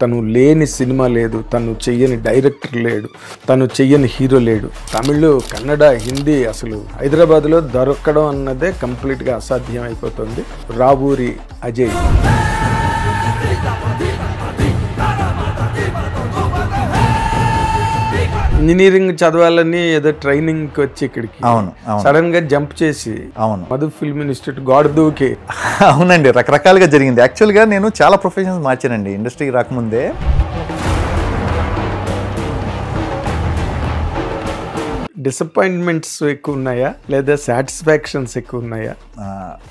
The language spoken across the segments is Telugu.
తను లేని సినిమా లేదు, తను చెయ్యని డైరెక్టర్ లేడు, తను చెయ్యని హీరో లేడు. తమిళ్, కన్నడ, హిందీ అసలు హైదరాబాద్లో దొరకడం అన్నదే కంప్లీట్గా అసాధ్యం అయిపోతుంది. రావూరి అజయ్ ఇంజనీరింగ్ చదవాలని ఏదో ట్రైనింగ్కి వచ్చి ఇక్కడికి సడన్ గా జంప్ చేసి మధు ఫిల్మ్ ఇన్స్టిట్యూట్ గాడ్ దూకి. అవునండి, రకరకాలుగా జరిగింది. యాక్చువల్గా నేను చాలా ప్రొఫెషన్స్ మార్చానండి ఇండస్ట్రీకి రాకముందే. డిసప్పాయింట్మెంట్స్ ఎక్కువ ఉన్నాయా లేదా సాటిస్ఫాక్షన్స్ ఎక్కువ ఉన్నాయా?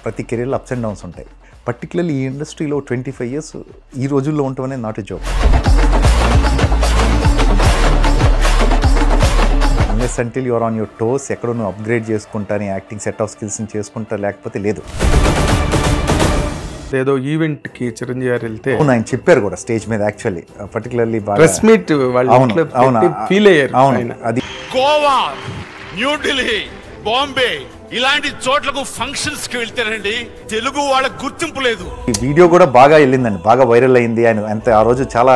ప్రతి కెరీర్లో అప్స్ అండ్ డౌన్స్ ఉంటాయి. పర్టికులర్లీ ఈ ఇండస్ట్రీలో 25 years ఈ రోజుల్లో ఉండటం అనేది not a job. Unless until your on your toes, ఎక్కడో నువ్వు అప్గ్రేడ్ చేసుకుంటాను, యాక్టింగ్ సెట్ ఆఫ్ స్కిల్స్ని చేసుకుంటా, లేకపోతే లేదు. ఏదో ఈవెంట్ కి చిరంజీవి గారు వెళ్తే ఆయన చెప్పారు కూడా స్టేజ్ మీద, actually particularly press meet feel అయ్యారు. అది గోవా, న్యూఢిల్లీ, బాంబే ఇలాంటి చోట్లకు ఫంక్షన్స్ కి వెళ్తారండి తెలుగు వాళ్ళకి గుర్తింపు లేదు. ఈ వీడియో కూడా బాగా వెళ్ళిందండి, బాగా వైరల్ అయింది. ఆయన అంత ఆ రోజు చాలా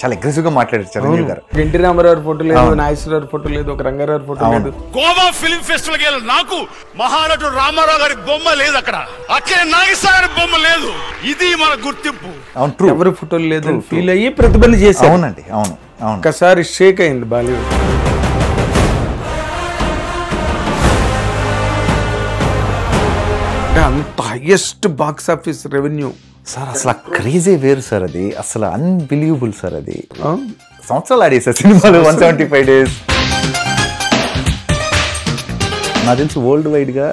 చాలా అగ్రెసివ్ గా మాట్లాడారు చిరంజీవి గారు. ఎన్టీ రామారావు ఫోటో లేదు, నాగేశ్వరరావు ఫోటో లేదు, ఒక రంగారావు ఫోటో లేదు. గోవా ఫిల్మ్ ఫెస్టివల్ కి నాకు మహానటుడు రామారావు గారి బొమ్మ లేదు, అక్కడ అక్కడ నాగేశ్వర గారి బొమ్మ లేదు. ఇది మన గుర్తింపు. ఎవరి ఫోటోలు లేదు ఫీల్ అయ్యి ప్రతిబంధ చేశారు. అవునండి, అవును అవును. ఒకసారి షేక్ అయింది బాలీవుడ్. అంత highest box office revenue sir, అసలు క్రేజీ వేరు సార్, అది అసలు అన్బిలీవబుల్ సార్. అది సంవత్సరాలు ఆడేసారు సినిమాలు, 175 days. నాకు తెలిసి వరల్డ్ వైడ్గా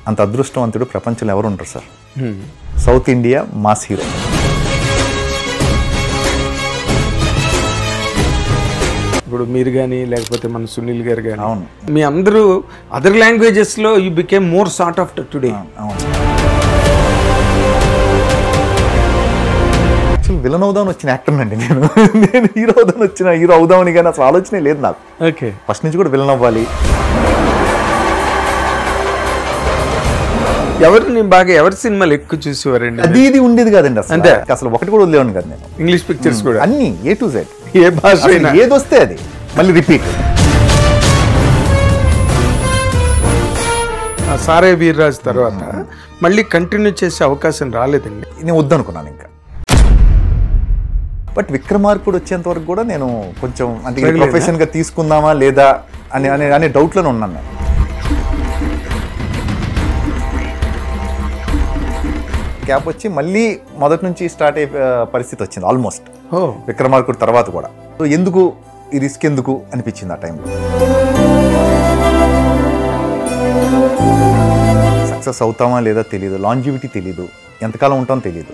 అంత అదృష్టవంతుడు ప్రపంచంలో ఎవరు ఉంటారు sir? South India mass hero. ఇప్పుడు మీరు కానీ లేకపోతే మన సునీల్ గారు కానీ, అవును, మీ అందరూ అదర్ లాంగ్వేజెస్లో you became more sort of today. అవును. విలన్ అవుదామని వచ్చిన యాక్టర్ అండి నేను హీరో అవుదామని కానీ అసలు ఆలోచనే లేదు నాకు. ఓకే, ఫస్ట్ నుంచి కూడా విలన్ అవ్వాలి. ఎవరి సినిమాలు ఎక్కువ చూసేవారండి? అది ఇది ఉండేది కాదండి అసలు. అంతే, అసలు ఒకటి కూడా వదిలేవాడిని కాదు నేను. ఇంగ్లీష్ పిక్చర్స్ కూడా అన్ని A to Z, ఏ భాష ఏది వస్తే అది మళ్ళీ రిపీట్. సారే వీర్రాజు తర్వాత మళ్ళీ కంటిన్యూ చేసే అవకాశం రాలేదండి. నేను వద్దనుకున్నాను ఇంకా. బట్ విక్రమార్కుడు వచ్చేంత వరకు కూడా నేను కొంచెం అంటే ప్రొఫెషన్ గా తీసుకుందామా లేదా అనే డౌట్లోనే ఉన్నాను నేను. గ్యాప్ వచ్చి మళ్ళీ మొదటి నుంచి స్టార్ట్ అయ్యే పరిస్థితి వచ్చింది ఆల్మోస్ట్ విక్రమార్కుడు తర్వాత కూడా. సో ఎందుకు ఈ రిస్క్ ఎందుకు అనిపించింది ఆ టైంలో. సక్సెస్ అవుతామా లేదా తెలియదు, లాంజివిటీ తెలియదు, ఎంతకాలం ఉంటామో తెలియదు.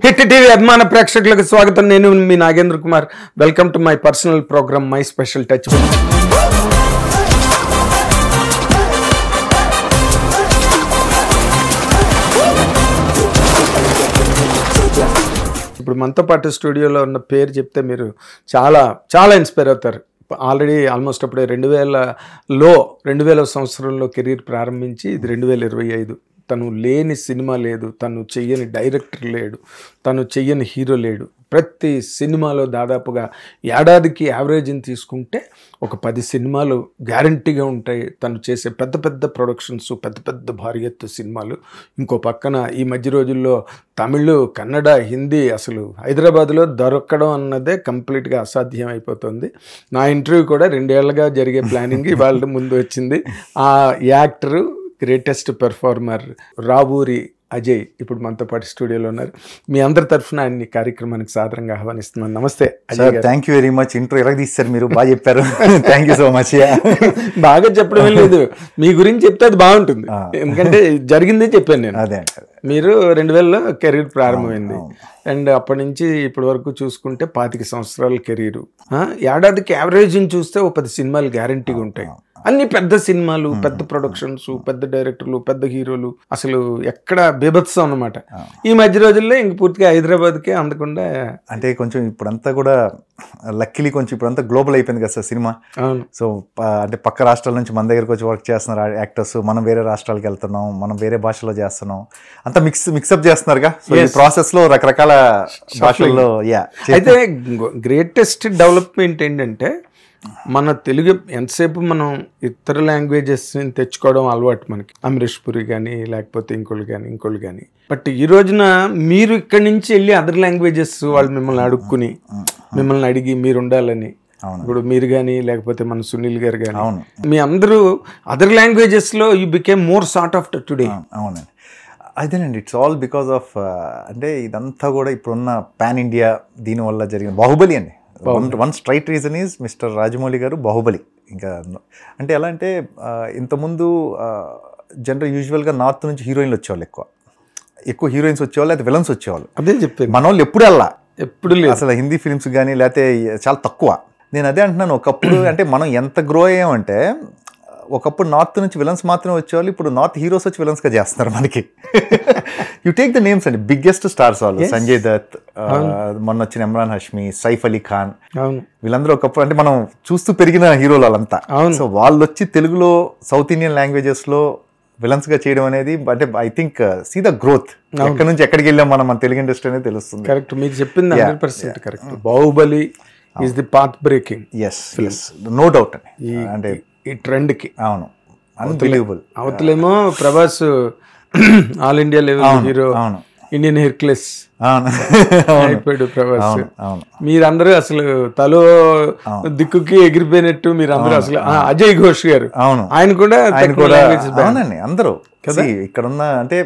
హిట్ టీవీ అభిమాన ప్రేక్షకులకు స్వాగతం. నేను మీ Nagendra Kumar. Welcome to my personal programme my special touch. ఇప్పుడు మనతో పాటు స్టూడియోలో ఉన్న పేరు చెప్తే మీరు చాలా చాలా ఇన్స్పైర్ అవుతారు. ఆల్రెడీ ఆల్మోస్ట్ అప్పుడే 2000 సంవత్సరంలో కెరీర్ ప్రారంభించి ఇది 2025. తను లేని సినిమా లేదు, తను చెయ్యని డైరెక్టర్ లేడు, తను చెయ్యని హీరో లేడు. ప్రతి సినిమాలో దాదాపుగా ఏడాదికి యావరేజ్ని తీసుకుంటే ఒక 10 సినిమాలు గ్యారంటీగా ఉంటాయి. తను చేసే పెద్ద పెద్ద ప్రొడక్షన్స్, పెద్ద పెద్ద భారీ ఎత్తు సినిమాలు. ఇంకో పక్కన ఈ మధ్య రోజుల్లో తమిళ్, కన్నడ, హిందీ అసలు హైదరాబాద్లో దొరకడం అన్నదే కంప్లీట్గా అసాధ్యం అయిపోతుంది. నా ఇంటర్వ్యూ కూడా 2 ఏళ్లుగా జరిగే ప్లానింగ్ ఇవాళ ముందు వచ్చింది. ఆ actor, greatest performer Ravuri Ajay ఇప్పుడు మనతో పాటు స్టూడియోలో ఉన్నారు. మీ అందరి తరఫున ఆయన కార్యక్రమానికి సాదరంగా ఆహ్వానిస్తున్నాను. నమస్తే అజయ్ గారు. Thank you very much. Intro ఎలా తీస్తారు మీరు, బాగా చెప్పారు. Thank you so much. బాగా చెప్పడమే లేదు, మీ గురించి చెప్తే అది బాగుంటుంది. ఎందుకంటే జరిగిందే చెప్పాను నేను. అదే, మీరు 2000లో కెరీర్ ప్రారంభమైంది అండ్ అప్పటి నుంచి ఇప్పటి వరకు చూసుకుంటే 25 సంవత్సరాల కెరీరు. ఏడాదికి యావరేజ్ చూస్తే ఒక 10 సినిమాలు గ్యారంటీగా ఉంటాయి. అన్ని పెద్ద సినిమాలు, పెద్ద ప్రొడక్షన్స్, పెద్ద డైరెక్టర్లు, పెద్ద హీరోలు, అసలు ఎక్కడ బీభత్సం అన్నమాట. ఈ మధ్య రోజుల్లో ఇంక పూర్తిగా హైదరాబాద్కే అందకుండా. అంటే కొంచెం ఇప్పుడంతా కూడా లక్కీలీ కొంచెం ఇప్పుడంతా గ్లోబల్ అయిపోయింది కదా సార్ సినిమా. సో అంటే పక్క రాష్ట్రాల నుంచి మన దగ్గరకు వచ్చి వర్క్ చేస్తున్నారు యాక్టర్స్, మనం వేరే రాష్ట్రాలకు వెళ్తున్నాం, మనం వేరే భాషలో చేస్తున్నాం, అంతా మిక్సప్ చేస్తున్నారుగా. సో ఈ ప్రాసెస్ లో రకరకాల భాషల్లో అయితే గ్రేటెస్ట్ డెవలప్మెంట్ ఏంటంటే మన తెలుగు ఎంతసేపు మనం ఇతర లాంగ్వేజెస్ తెచ్చుకోవడం అలవాటు మనకి, అమరీష్ పురి కానీ లేకపోతే ఇంకోళ్ళు కానీ. బట్ ఈ రోజున మీరు ఇక్కడి నుంచి వెళ్ళి అదర్ లాంగ్వేజెస్ వాళ్ళు మిమ్మల్ని అడుక్కుని, మిమ్మల్ని అడిగి మీరు ఉండాలని, ఇప్పుడు మీరు కానీ లేకపోతే మన సునీల్ గారు కానీ మీ అందరూ అదర్ లాంగ్వేజెస్ లో you became more sort of today. అవునండి, అదేనండి. ఇట్స్ ఆల్ బికాస్ ఆఫ్ అంటే ఇదంతా కూడా ఇప్పుడున్న పాన్ ఇండియా దీనివల్ల జరిగిన బాహుబలి అండి. One straight reason is mister Rajamouli గారు బాహుబలి. ఇంకా అంటే ఎలా అంటే ఇంతకుముందు జనరల్ యూజువల్గా నార్త్ నుంచి హీరోయిన్లు వచ్చేవాళ్ళు, ఎక్కువ హీరోయిన్స్ వచ్చేవాళ్ళు, అయితే విలన్స్ వచ్చేవాళ్ళు. అదే చెప్పారు, మన వాళ్ళు ఎప్పుడు అసలు హిందీ ఫిల్మ్స్ కానీ లేకపోతే చాలా తక్కువ. నేను అదే అంటున్నాను, ఒకప్పుడు అంటే మనం ఎంత గ్రో అయ్యామంటే ఒకప్పుడు నార్త్ నుంచి విలన్స్ మాత్రమే వచ్చేవాళ్ళు, ఇప్పుడు నార్త్ హీరోస్ వచ్చి విలన్స్గా చేస్తున్నారు మనకి. యూ టేక్ ద నేమ్స్ అండి, బిగ్గెస్ట్ స్టార్స్ వాళ్ళు, సంజయ్ దత్, మొన్న వచ్చిన ఇమ్రాన్ హష్మి, సైఫ్ అలీ ఖాన్, వీళ్ళందరూ ఒకప్పుడు అంటే మనం చూస్తూ పెరిగిన హీరోలు వాళ్ళంతా. సో వాళ్ళు వచ్చి తెలుగులో సౌత్ ఇండియన్ లాంగ్వేజెస్ లో విలన్స్ గా చేయడం అనేది అంటే I think see the growth. ఎక్కడి నుంచి ఎక్కడికి వెళ్ళాం మనం, మన తెలుగు ఇండస్ట్రీ అనేది తెలుస్తుంది. కరెక్ట్, మీరు చెప్పింది 100% correct. Baahubali is the path breaking. Yes, no doubt. అంటే ఈ ట్రెండ్ కి అవును, అన్బిలీవబుల్. అవతలేమో Prabhas all India level hero, Indian Hercules అయిపోయాడు ప్రభాస్. మీరందరూ అసలు తలో దిక్కుకి ఎగిరిపోయినట్టు మీరందరూ అసలు. అజయ్ ఘోష్ గారు ఆయన కూడా అవునండి. అందరూ ఇక్కడ ఉన్న అంటే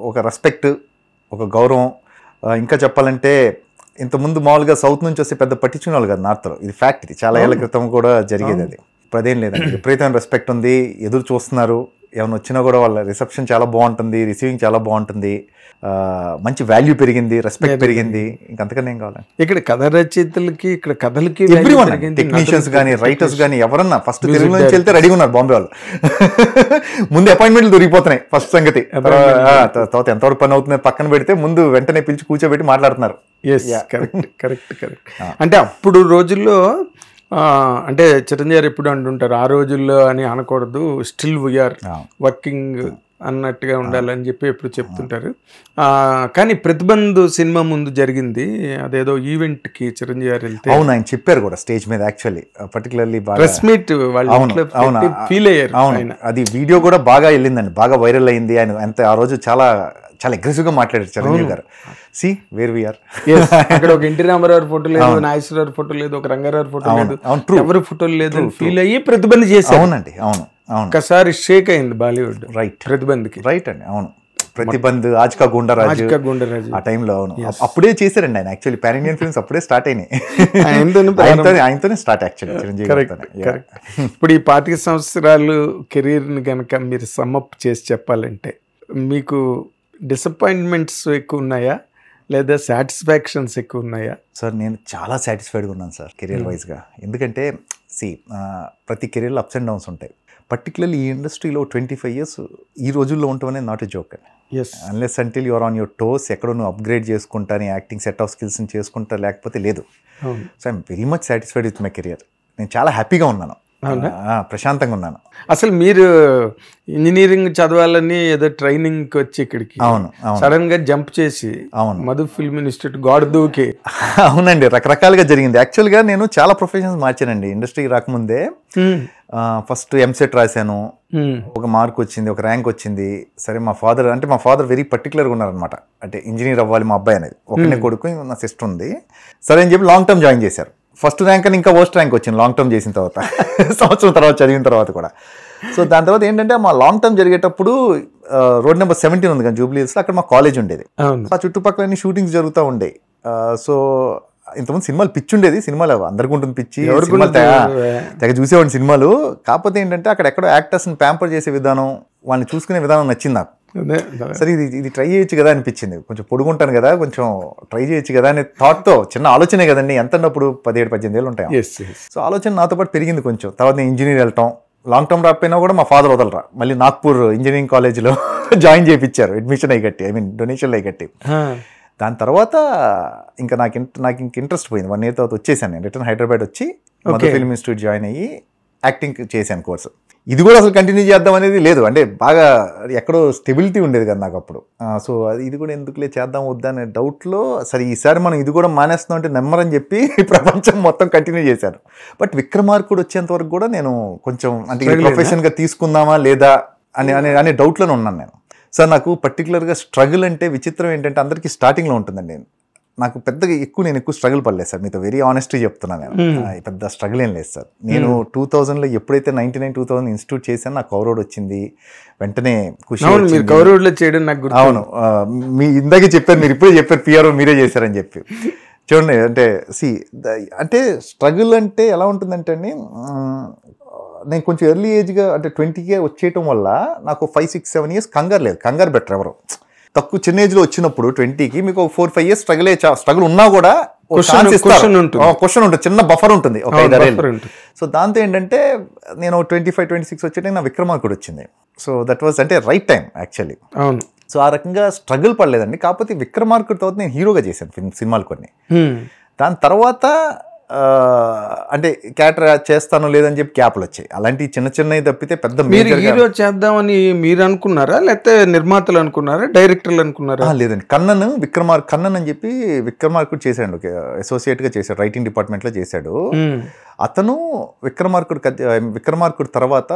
ఒక రెస్పెక్ట్, ఒక గౌరవం. ఇంకా చెప్పాలంటే ఇంతకుముందు మామూలుగా సౌత్ నుంచి వస్తే పెద్ద పట్టించుకునే వాళ్ళు కదా నార్త్లో. ఇది ఫ్యాక్ట్, ఇది చాలా ఏళ్ల క్రితం కూడా జరిగేది. అది ఇప్పుడు అదేం లేదండి, విపరీతమైన రెస్పెక్ట్ ఉంది, ఎదురు చూస్తున్నారు. ఏమైనా వచ్చినా కూడా వాళ్ళ రిసెప్షన్ చాలా బాగుంటుంది, రిసీవింగ్ చాలా బాగుంటుంది, మంచి వాల్యూ పెరిగింది, రెస్పెక్ట్ పెరిగింది. ఇంకంతకన్నా ఏం కావాలి. ఇక్కడ కథ రచయితలకి, ఇక్కడ కథలకి ఎవ్రీవన్, టెక్నీషియన్స్ కానీ రైటర్స్ కానీ ఎవరన్నా ఫస్ట్ తెలుగు నుంచి వెళ్తే రెడీగా ఉన్నారు బాంబే వాళ్ళు. ముందు అపాయింట్మెంట్లు దొరికిపోతున్నాయి ఫస్ట్ సంగతి. తర్వాత ఎంతవరకు పని అవుతుంది పక్కన పెడితే ముందు వెంటనే పిలిచి కూర్చోబెట్టి మాట్లాడుతున్నారు. కరెక్ట్. అంటే అప్పుడు రోజుల్లో అంటే చిరంజీవి గారు ఎప్పుడు అంటుంటారు, ఆ రోజుల్లో అని అనకూడదు, స్టిల్ వీఆర్ వర్కింగ్ అన్నట్టుగా ఉండాలని చెప్పి ఎప్పుడు చెప్తుంటారు. కానీ ప్రతిబంధు సినిమా ముందు జరిగింది అదేదో ఈవెంట్ కి చిరంజీవి గారు వెళ్తే. అవును, ఆయన చెప్పారు కూడా స్టేజ్ మీద. యాక్చువల్లీ పర్టికులర్లీ ప్రెస్ మీట్ వాళ్ళు ఫీల్ అయ్యారు. అవును, అది వీడియో కూడా బాగా వెళ్ళిందండి, బాగా వైరల్ అయింది. ఆయన అంత ఆ రోజు చాలా అగ్రెసివ్ గా మాట్లాడారు Chiranjeevi garu. See where we are. అక్కడ ఒక ఎన్టీ రామారావు ఫోటో లేదు, నాగేశ్వరరావు ఫోటో లేదు, ఒక రంగారావు ఫోటో లేదు, ఎవరి ఫోటోలు లేదు, ఫీల్ అయ్యి ప్రతిబంధ చేశారు. అవునండి, అవును. ఒకసారి షేక్ అయింది బాలీవుడ్. రైట్, ప్రతిబంధ్కి. రైట్ అండి, అవును. ప్రతిబంధ్, ఆజ్కా గుండరాజు ఆ టైంలో. అవును, అప్పుడే చేశారండి ఆయన. యాక్చువల్లీ పాన్ ఇండియన్ ఫిల్మ్స్ అప్పుడే స్టార్ట్ అయినాయి, ఆయనతోనే స్టార్ట్ యాక్చువల్లీ చిరంజీవి. ఇప్పుడు ఈ 25 సంవత్సరాలు కెరీర్ ని కనుక మీరు సమ్మప్ చేసి చెప్పాలంటే మీకు డిసప్పాయింట్మెంట్స్ ఎక్కువ ఉన్నాయా లేదా సాటిస్ఫాక్షన్స్ ఎక్కువ ఉన్నాయా? సార్ నేను చాలా సాటిస్ఫైడ్గా ఉన్నాను సార్ కెరీర్ వైజ్గా. ఎందుకంటే ప్రతి కెరీర్లో అప్స్ అండ్ డౌన్స్ ఉంటాయి. పర్టికులర్లీ ఈ ఇండస్ట్రీలో 25 years ఈ రోజుల్లో ఉండటం అనేది నాట్ ఎ జోక్ అండి. Unless until your on your toes, ఎక్కడో నువ్వు అప్గ్రేడ్ చేసుకుంటా, నీ యాక్టింగ్ సెట్ ఆఫ్ స్కిల్స్ని చేసుకుంటా, లేకపోతే లేదు. So I'm very much satisfied with my career. నేను చాలా హ్యాపీగా ఉన్నాను, ప్రశాంతంగా ఉన్నాను. అసలు మీరు ఇంజనీరింగ్ చదవాలని ఏదో ట్రైనింగ్ వచ్చి ఇక్కడికి సడన్ గా జంప్ చేసి మధు ఫిల్మ్ ఇన్స్టిట్యూట్ గాడ్ దూకి. అవునండి, రకరకాలుగా జరిగింది. యాక్చువల్గా నేను చాలా ప్రొఫెషన్స్ మార్చానండి ఇండస్ట్రీకి రాకముందే. ఫస్ట్ ఎంసెట్ రాశాను, ఒక మార్క్ వచ్చింది, ఒక ర్యాంక్ వచ్చింది. సరే మా ఫాదర్ వెరీ పర్టికులర్గా ఉన్నారనమాట. అంటే ఇంజనీర్ అవ్వాలి మా అబ్బాయి అనేది. ఒకనే కొడుకు, నా సిస్టర్ ఉంది. సరే అని చెప్పి లాంగ్ టర్మ్ జాయిన్ చేశారు. ఫస్ట్ ర్యాంక్ అని ఇంకా వర్స్ట్ ర్యాంక్ వచ్చింది లాంగ్ టర్మ్ చేసిన తర్వాత, సంవత్సరం తర్వాత చదివిన తర్వాత కూడా. సో దాని తర్వాత ఏంటంటే మా లాంగ్ టర్మ్ జరిగేటప్పుడు రోడ్ నెంబర్ 17 ఉంది కానీ జూబ్లీ హిల్స్, అక్కడ మా కాలేజ్ ఉండేది. ఆ చుట్టుపక్కల అన్ని షూటింగ్స్ జరుగుతూ ఉండేవి. సో ఇంతకుముందు సినిమాలు పిచ్చి ఉండేది, సినిమాలు అందరికీ ఉంటుంది పిచ్చి, తెగ చూసేవాడిని సినిమాలు. కాకపోతే ఏంటంటే అక్కడ ఎక్కడో యాక్టర్స్ని ప్యాంపర్ చేసే విధానం, వాళ్ళని చూసుకునే విధానం నచ్చింది నాకు. సరే ఇది ట్రై చేయొచ్చు కదా అనిపించింది. కొంచెం పొడుగుంటాను కదా, కొంచెం ట్రై చేయొచ్చు కదా అనే థాట్తో, చిన్న ఆలోచనే కదండి, ఎంత అన్నప్పుడు 17-18 ఏళ్ళు ఉంటాయి. సో ఆలోచన నాతో పాటు పెరిగింది కొంచెం. తర్వాత నేను ఇంజనీర్ వెళ్ళటం, లాంగ్ టర్మ్ రాకపోయినా కూడా మా ఫాదర్ వదలరా, మళ్ళీ నాగ్పూర్ ఇంజనీరింగ్ కాలేజ్లో జాయిన్ చేయించారు, అడ్మిషన్ అయ్యి కట్టి, డొనేషన్లు అయ్యి కట్టి. దాని తర్వాత ఇంకా నాకు ఇంట్రెస్ట్ పోయింది. 1 year తర్వాత వచ్చేసాను నేను, రిటర్న్ హైదరాబాద్ వచ్చి మదర్ ఫిల్మ్ ఇన్స్టిట్యూట్ జాయిన్ అయ్యి యాక్టింగ్ చేశాను కోర్సు. ఇది కూడా అసలు కంటిన్యూ చేద్దాం అనేది లేదు, అంటే బాగా ఎక్కడో స్టెబిలిటీ ఉండేది కదా నాకు అప్పుడు. సో ఇది కూడా ఎందుకులే చేద్దాం వద్దా అనే డౌట్లో, సరే ఈసారి మనం ఇది కూడా మానేస్తున్నాం అంటే నమ్మరని చెప్పి ప్రపంచం మొత్తం కంటిన్యూ చేశాను. బట్ విక్రమార్కుడు వచ్చేంత వరకు కూడా నేను కొంచెం అంటే ప్రొఫెషన్గా తీసుకుందామా లేదా అనే డౌట్లోనే ఉన్నాను నేను. సార్ నాకు పర్టికులర్గా స్ట్రగుల్ అంటే విచిత్రం ఏంటంటే అందరికీ స్టార్టింగ్లో ఉంటుందండి. నాకు పెద్దగా నేను ఎక్కువ స్ట్రగుల్ పడలేదు సార్, మీతో వెరీ ఆనెస్ట్గా చెప్తున్నాను. నేను పెద్ద స్ట్రగుల్ ఏం లేదు సార్. నేను 2000లో ఎప్పుడైతే 99-2000 ఇన్స్టిట్యూట్ చేశాను, నాకు కవర్ వచ్చింది, వెంటనే ఖుషి. చేయడం నాకు అవును, మీ ఇందాకే చెప్పారు, మీరు ఇప్పుడే చెప్పారు పిఆర్ఓ మీరే చేశారని చెప్పి. చూడండి, అంటే స్ట్రగుల్ అంటే ఎలా ఉంటుందంటే అండి, నేను కొంచెం ఎర్లీ ఏజ్గా అంటే 20కే వచ్చేయటం వల్ల నాకు 5-6-7 years కంగారు లేదు. కంగారు బెటర్ ఎవరు తక్కువ చిన్న ఏజ్లో వచ్చినప్పుడు 20కి మీకు 4-5 years స్ట్రగుల్ ఉన్నా కూడా క్వశ్చన్ ఉంటుంది, చిన్న బఫర్ ఉంటుంది, ఒక 5-6 ఏళ్ళు. సో దాంతో ఏంటంటే నేను 25-26 వచ్చేటప్పుడు నా విక్రమార్కుడు వచ్చింది. సో దట్ వాజ్ అంటే రైట్ టైం యాక్చువల్లీ. సో ఆ రకంగా స్ట్రగుల్ పడలేదండి. కాకపోతే విక్రమార్కుడు తర్వాత నేను హీరోగా చేశాను సినిమాలు కొన్ని. దాని తర్వాత అంటే క్యారెక్టర్ చేస్తాను లేదని చెప్పి క్యాప్లు వచ్చాయి, అలాంటి చిన్నవి తప్పితే పెద్ద. మీరు హీరో చేద్దామని మీరు అనుకున్నారా, లేకపోతే నిర్మాతలు అనుకున్నారా, డైరెక్టర్లు అనుకున్నారా? లేదండి, కన్నన్ అని చెప్పి విక్రమార్కుడు చేశాడు, అసోసియేట్గా చేశాడు, రైటింగ్ డిపార్ట్మెంట్లో చేశాడు. అతను విక్రమార్కుడు తర్వాత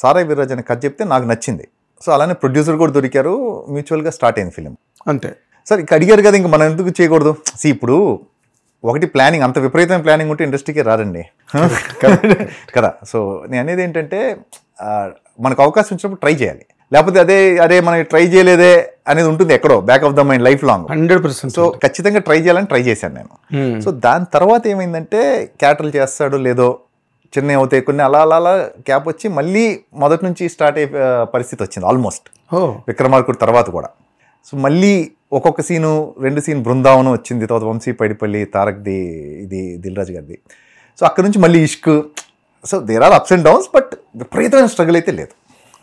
సారాయి వీర్రాజు అనే కథ చెప్తే నాకు నచ్చింది. సో అలానే ప్రొడ్యూసర్ కూడా దొరికారు, మ్యూచువల్గా స్టార్ట్ అయింది ఫిలిం. అంతే సార్. ఇక అడిగారు కదా, ఇంక మనం ఎందుకు చేయకూడదు? ఇప్పుడు ఒకటి ప్లానింగ్, అంత విపరీతమైన ప్లానింగ్ ఉంటే ఇండస్ట్రీకే రారండి కదా. సో నేను అనేది ఏంటంటే, మనకు అవకాశం వచ్చినప్పుడు ట్రై చేయాలి, లేకపోతే అదే మనం ట్రై చేయలేదే అనేది ఉంటుంది ఎక్కడో back of the mind life long. 100%. So ఖచ్చితంగా ట్రై చేయాలని ట్రై చేశాను నేను. సో దాని తర్వాత ఏమైందంటే, క్యారెక్టర్లు చేస్తాడు లేదో చిన్న అవుతాయి కొన్ని, అలా క్యాప్ వచ్చి మళ్ళీ మొదటి నుంచి స్టార్ట్ అయ్యే పరిస్థితి వచ్చింది ఆల్మోస్ట్ విక్రమార్కుడు తర్వాత కూడా. సో మళ్ళీ ఒక్కొక్క సీను 2 సీన్ బృందావనం వచ్చింది, తర్వాత వంశీ పైడిపల్లి, తారక్ది, ఇది దిల్రాజు గారిది. సో అక్కడ నుంచి మళ్ళీ Ishq. So there are ups and downs, but విపరీతమైన స్ట్రగుల్ అయితే లేదు.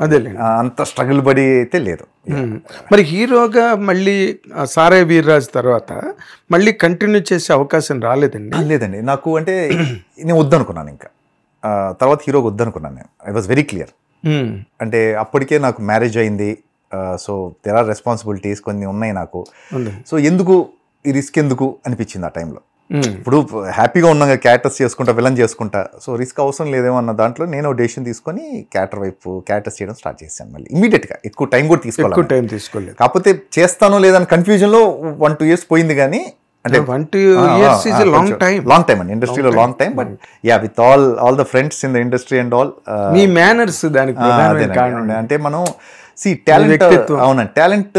అదే అంత స్ట్రగుల్ పడి అయితే లేదు. మరి హీరోగా మళ్ళీ సారాయి వీర్రాజు తర్వాత మళ్ళీ కంటిన్యూ చేసే అవకాశం రాలేదండి? లేదండి, నాకు అంటే నేను వద్దనుకున్నాను, ఇంకా తర్వాత హీరోగా వద్దనుకున్నాను నేను. I was very clear. అంటే అప్పటికే నాకు మ్యారేజ్ అయింది. సో దేర్ ఆర్ రెస్పాన్సిబిలిటీస్ కొన్ని ఉన్నాయి నాకు. సో ఎందుకు ఈ రిస్క్ ఎందుకు అనిపించింది ఆ టైంలో. ఇప్పుడు హ్యాపీగా ఉన్నాగా క్యారెక్టర్స్ చేసుకుంటా, విలన్ చేసుకుంటా, సో రిస్క్ అవసరం లేదేమో అన్న దాంట్లో నేను డెసిషన్ తీసుకొని క్యారెక్టర్స్ చేయడం స్టార్ట్ చేశాను. మళ్ళీ ఇమీడియట్గా ఎక్కువ టైం కూడా తీసుకోలేదు. కాకపోతే చేస్తానో లేదని కన్ఫ్యూజన్లో 1-2 years పోయింది. కానీ అంటే 1-2 years is a long time అండి ఇండస్ట్రీలో, long time. But yeah, with all the friends in the industry and all, me manners దానికి అంటే మనం టాలెంట్. అవునండి, టాలెంట్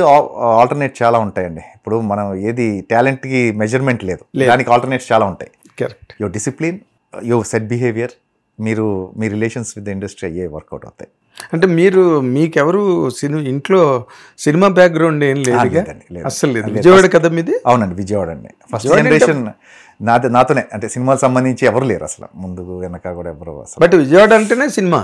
ఆల్టర్నేట్ చాలా ఉంటాయండి. ఇప్పుడు మనం ఏది టాలెంట్కి మెజర్మెంట్ లేదు, దానికి ఆల్టర్నేట్స్ చాలా ఉంటాయి. Correct. Your discipline, your set behaviour, me relations with the industry అయ్యే వర్కౌట్ అవుతాయి. అంటే మీకెవరు ఇంట్లో సినిమా బ్యాక్గ్రౌండ్ ఏం లేదు? అసలు లేదు. విజయవాడ కదా మీది? అవునండి, విజయవాడ అండి. ఫస్ట్ జనరేషన్ నాతోనే, అంటే సినిమాకి సంబంధించి ఎవరు లేరు అసలు, ముందు వెనక కూడా ఎవరు అసలు. బట్ విజయవాడ అంటేనే సినిమా.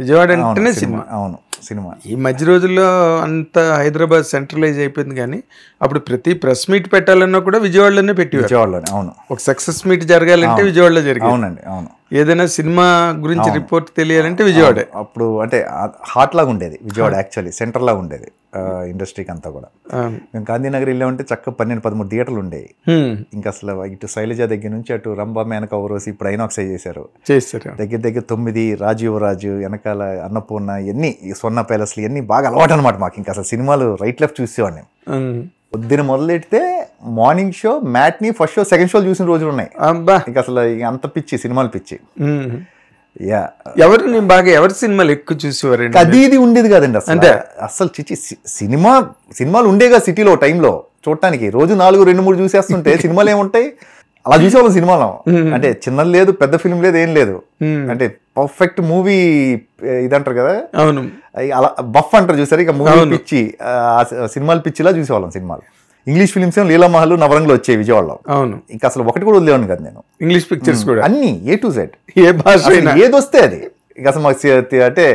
విజయవాడ అంటేనే సినిమా. అవును, సినిమా. ఈ మధ్య రోజుల్లో అంత హైదరాబాద్ సెంట్రలైజ్ అయిపోయింది, కానీ అప్పుడు ప్రతి ప్రెస్ మీట్ పెట్టాలన్నా కూడా విజయవాడలోనే విజయవాడలోనే. అవును, ఒక సక్సెస్ మీట్ జరగాలంటే విజయవాడలో జరిగింది. అవునండి, అవును. ఏదైనా సినిమా గురించి రిపోర్ట్ తెలియాలంటే విజయవాడే. అప్పుడు అంటే హాట్ లాగా ఉండేది విజయవాడ, యాక్చువల్లీ సెంటర్ లాగా ఉండేది ఇండస్ట్రీకి అంతా కూడా. మేము గాంధీనగర్ వెళ్ళామంటే చక్క 12-13 థియేటర్లు ఉండేవి. ఇంకా అసలు ఇటు శైలజ దగ్గర నుంచి అటు రంభా మేనక ఓరోసి, ఇప్పుడు ఐనాక్స్ చేశారు. దగ్గర 9 రాజీవరాజు, వెనకాల అన్నపూర్ణ, ఎన్ని స్వర్ణ ప్యాలెస్లు, ఇవన్నీ బాగా అలవాటు అనమాట మాకు. ఇంకా అసలు సినిమాలు రైట్ లెఫ్ట్ చూసేవాడిని. పొద్దున మొదలెడితే morning show, matinee, first show, second show చూసిన రోజులు ఉన్నాయి. ఇంకా అసలు అంత పిచ్చి, సినిమాలు పిచ్చి. ఎవరి సినిమాలు ఎక్కువ చూసేవారు? అది ఇది ఉండేది కాదండి అసలు చిచ్చి. సినిమాలు ఉండేగా సిటీలో టైంలో చూడటానికి. రోజు 4-3 చూసేస్తుంటే సినిమాలు ఏముంటాయి, అలా చూసేవాళ్ళం సినిమాలో. అంటే చిన్న లేదు, పెద్ద ఫిల్మ్ లేదు, ఏం లేదు. అంటే పర్ఫెక్ట్ మూవీ ఇదంటారు కదా, అవును అలా బఫ్ అంటారు చూసారు, ఇక మూవీ పిచ్చి, సినిమాలు పిచ్చిలా చూసేవాళ్ళం సినిమాలు. ఇంగ్లీష్ ఫిలిమ్స్ ఏమో లీలామహల్, నవరంగులు వచ్చాయి విజయవాడలో. అవును, ఇంకా అసలు ఒకటి కూడా వదిలేవాడిని కదా నేను. ఇంగ్లీష్ పిక్చర్స్ కూడా అన్ని A to Z, ఏ భాష ఏది వస్తే అది. ఇక అసలు మాకు అంటే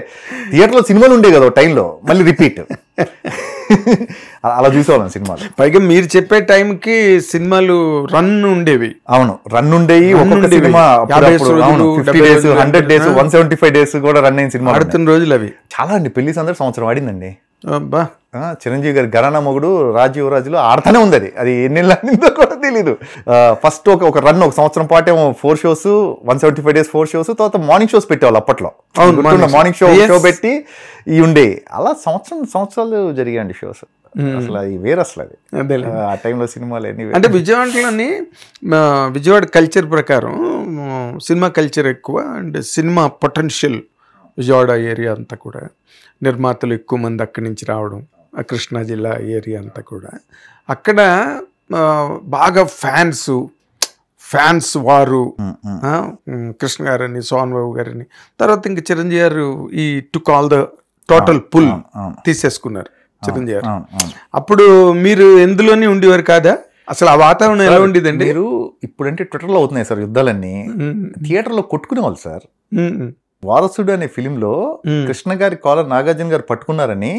థియేటర్లో సినిమాలు ఉండే కదా టైంలో, మళ్ళీ రిపీట్ అలా చూసేవాళ్ళం సినిమాలు. పైగా మీరు చెప్పే టైంకి సినిమాలు రన్ ఉండేవి. అవును, రన్ ఉండేవి. ఒక్కొక్క సినిమా 50 days, 100 days, 175 days కూడా రన్ అయిన సినిమా ఆడుతున్న రోజులు అవి చాలా అండి. పెళ్లి సందర్భం సంవత్సరం ఆడిందండి. చిరంజీవి గారి ఘరానా మొగుడు రాజు యువరాజులో ఆడుతూనే ఉంది. అది ఎన్ని ఆడిందో కూడా తెలీదు. ఫస్ట్ ఒక రన్ ఒక సంవత్సరం పాటు ఏమో 4 shows, 175 days 4 shows, తర్వాత మార్నింగ్ షోస్ పెట్టేవాళ్ళు అప్పట్లో. మార్నింగ్ షో పెట్టి ఇవి ఉండే, అలా సంవత్సరాలు జరిగాయండి షోస్. అసలు అది వేరు, అసలు అది ఆ టైంలో సినిమాలు ఎన్ని. అంటే విజయవాడలోని విజయవాడ కల్చర్ ప్రకారం సినిమా కల్చర్ ఎక్కువ, and cinema potential Vijayawada area అంతా కూడా, నిర్మాతలు ఎక్కువ మంది అక్కడి నుంచి రావడం, ఆ కృష్ణా జిల్లా ఏరియా అంతా కూడా, అక్కడ బాగా ఫ్యాన్స్ వారు, కృష్ణ గారని, సోహన్ బాబు గారని, తర్వాత ఇంకా చిరంజీవి గారు ఈ took all the total pull తీసేసుకున్నారు చిరంజీవి గారు. అప్పుడు మీరు ఎందులోనే ఉండేవారు కాదా? అసలు ఆ వాతావరణం ఎలా ఉండేదండి? మీరు ఇప్పుడంటే ట్విట్టర్లో అవుతున్నాయి సార్ యుద్ధాలన్నీ, థియేటర్లో కొట్టుకునేవాళ్ళు సార్. వారసుడు అనే ఫిలింలో కృష్ణ గారి కాలర్ నాగార్జున గారు పట్టుకున్నారని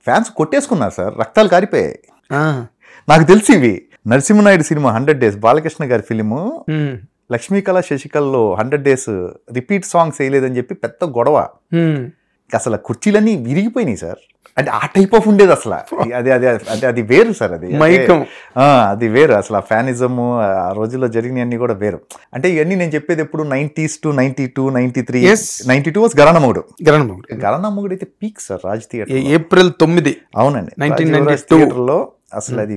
ఫ్యాన్స్ కొట్టేసుకున్నారు సార్, రక్తాలు కారిపోయాయి. నాకు తెలిసి ఇవి నరసింహనాయుడు సినిమా 100 days బాలకృష్ణ గారి ఫిలిము, లక్ష్మీకళ శశికళలో 100 days రిపీట్ సాంగ్స్ వేయలేదని చెప్పి పెద్ద గొడవ. అసలు కుర్చీలన్నీ విరిగిపోయినాయి సార్. అంటే ఆ టైప్ ఆఫ్ ఉండేది అసలు. అది వేరు సార్, అది వేరు అసలు. ఆ ఫ్యానిజము ఆ రోజుల్లో జరిగినవన్నీ కూడా వేరు. అంటే ఇవన్నీ నేను చెప్పేది ఎప్పుడు 90s to 92, 93, 92 వాస్ ఘరానా మొగుడు అయితే peak sir Raj theatre, April 9. అవునండి, 1992 థియేటర్లో. అసలు అది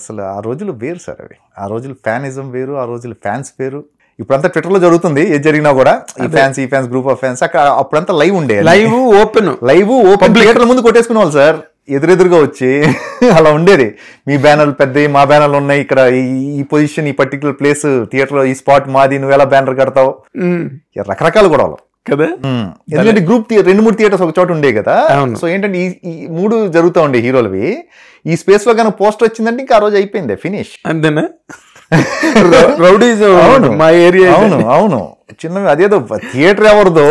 అసలు ఆ రోజులు వేరు సార్. అవి ఆ రోజులు ఫ్యానిజం వేరు, ఆ రోజులు ఫ్యాన్స్ వేరు. ఇప్పుడంతా ట్విట్టర్ లో జరుగుతుంది, ఏది జరిగినా కూడా ఈ ఫ్యాన్స్ గ్రూప్ ఆఫ్ ఫ్యాన్స్. అక్కడ అప్పుడంతా లైవ్ ఉండే, లైవ్ ఓపెన్ థియేటర్ల ముందు కొట్టేసుకునే వాళ్ళు సార్, ఎదురెదురుగా వచ్చి అలా ఉండేది. మీ బ్యానర్లు పెద్దవి, మా బ్యానర్లు ఉన్నాయి, ఇక్కడ ఈ పొజిషన్, ఈ పర్టికులర్ ప్లేస్ థియేటర్ లో, ఈ స్పాట్ మాది, నువ్వు ఎలా బ్యానర్ కడతావు, రకరకాల గొడవలు కదా. ఎందుకంటే గ్రూప్ 2-3 థియేటర్స్ ఒక చోట ఉండే కదా. సో ఏంటంటే ఈ 3 జరుగుతూ ఉండే హీరోలవి. ఈ స్పేస్ లో కనుక పోస్టర్ వచ్చిందంటే ఇంకా ఆ రోజు అయిపోయింది, ఫినిష్ అంతేనా. మా ఏరియా అవును చిన్నవి. అదేదో థియేటర్ ఎవరిదో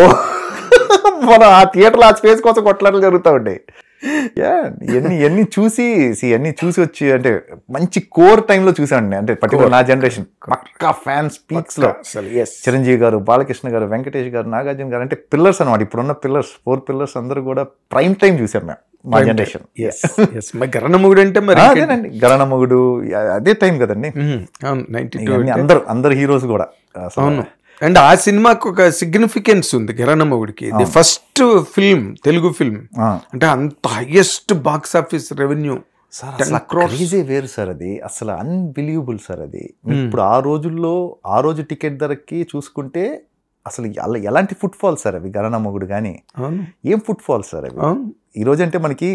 మన ఆ థియేటర్ ఆ స్పేస్ కోసం కొట్లాటలు జరుగుతూ ఉంటాయి. ఇవన్నీ చూసి వచ్చి, అంటే మంచి కోర్ టైంలో చూసాండి. అంటే పర్టికులర్ నా జనరేషన్ పక్కా ఫ్యాన్స్ పీక్స్ లో చిరంజీవి గారు, బాలకృష్ణ గారు, వెంకటేష్ గారు, నాగార్జున గారు, అంటే పిల్లర్స్ అనమాట. ఇప్పుడున్న 4 pillars అందరూ కూడా ప్రైమ్ టైం చూసాం మేము, మా జనరేషన్. గరణమొగుడు అంటే మరి అదేనండి, గరణమొగుడు అదే టైం కదండి. అందరు హీరోస్ కూడా. అవును, అండ్ ఆ సినిమాకు ఒక సిగ్నిఫికెన్స్ ఉంది గరణమొగుడికి. ఇది ఫస్ట్ ఫిల్మ్, తెలుగు ఫిల్మ్, అంటే అంత హైయెస్ట్ బాక్స్ ఆఫీస్ రెవెన్యూ వేరు సార్. అది అసలు అన్బిలీవబుల్ సార్. అది ఇప్పుడు ఆ రోజు టికెట్ ధరకి చూసుకుంటే అసలు ఎలాంటి ఫుట్ ఫాల్ సార్ అవి. గరణమొగుడు కానీ ఏం ఫుట్ ఫాల్ సార్ అవి. ఈ రోజు అంటే మనకి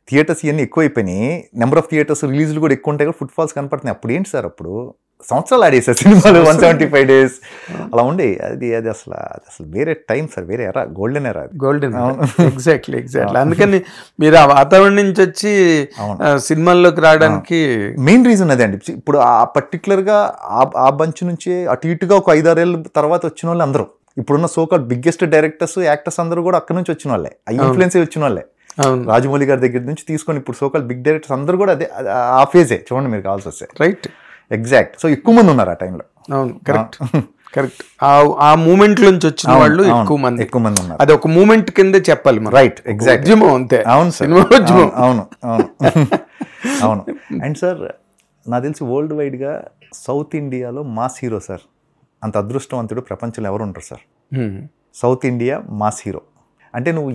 థియేటర్స్ ఇవన్నీ ఎక్కువైపోయినాయి, నెంబర్ ఆఫ్ థియేటర్స్ రిలీజ్లు కూడా ఎక్కువ ఉంటాయి, ఫుట్ ఫాల్స్ కనపడుతున్నాయి. అప్పుడు ఏంటి సార్, అప్పుడు సంవత్సరాలు ఆడేసారు సినిమాలు, 175 days అలా ఉండే. అది అసలు వేరే టైం సార్, వేరే ఎరా, గోల్డెన్ ఎరా. ఎగ్జాక్ట్లీ. అందుకని మీరు ఆ వాతావరణం నుంచి వచ్చి సినిమాల్లోకి రావడానికి మెయిన్ రీజన్ అదే అండి. ఇప్పుడు ఆ పర్టికులర్ గా ఆ బంచ్ నుంచి అటు ఇటుగా ఒక 5-6 ఏళ్ళ తర్వాత వచ్చిన వాళ్ళు అందరూ, ఇప్పుడున్న సోకాల్ బిగ్గెస్ట్ డైరెక్టర్స్, యాక్టర్స్ అందరూ కూడా అక్కడ నుంచి వచ్చిన వాళ్ళే, ఆ ఇన్ఫ్లుయెన్స్ వచ్చిన వాళ్ళే. రాజమౌళి గారి దగ్గర నుంచి తీసుకొని ఇప్పుడు సోకాల్ బిగ్ డైరెక్టర్స్ అందరూ కూడా అదే ఆ ఫేజే చూడండి మీరు కావాల్సి వస్తే. Right, exact. సో ఎక్కువ మంది ఉన్నారు ఆ టైంలో. అవును, కరెక్ట్. ఆ మూమెంట్ నుంచి వచ్చిన వాళ్ళు ఎక్కువ మంది ఉన్నారు. అది ఒక మూమెంట్ కింద చెప్పాలి. Right, exact. ఉద్యమం అంతే. అవును సార్, అవును. అండ్ సార్ నాకు తెలిసి వరల్డ్ వైడ్ గా సౌత్ ఇండియాలో మాస్ హీరో సార్, అంత అదృష్టవంతుడు ప్రపంచంలో ఎవరు ఉంటారు sir. South India mass hero అంటే నువ్వు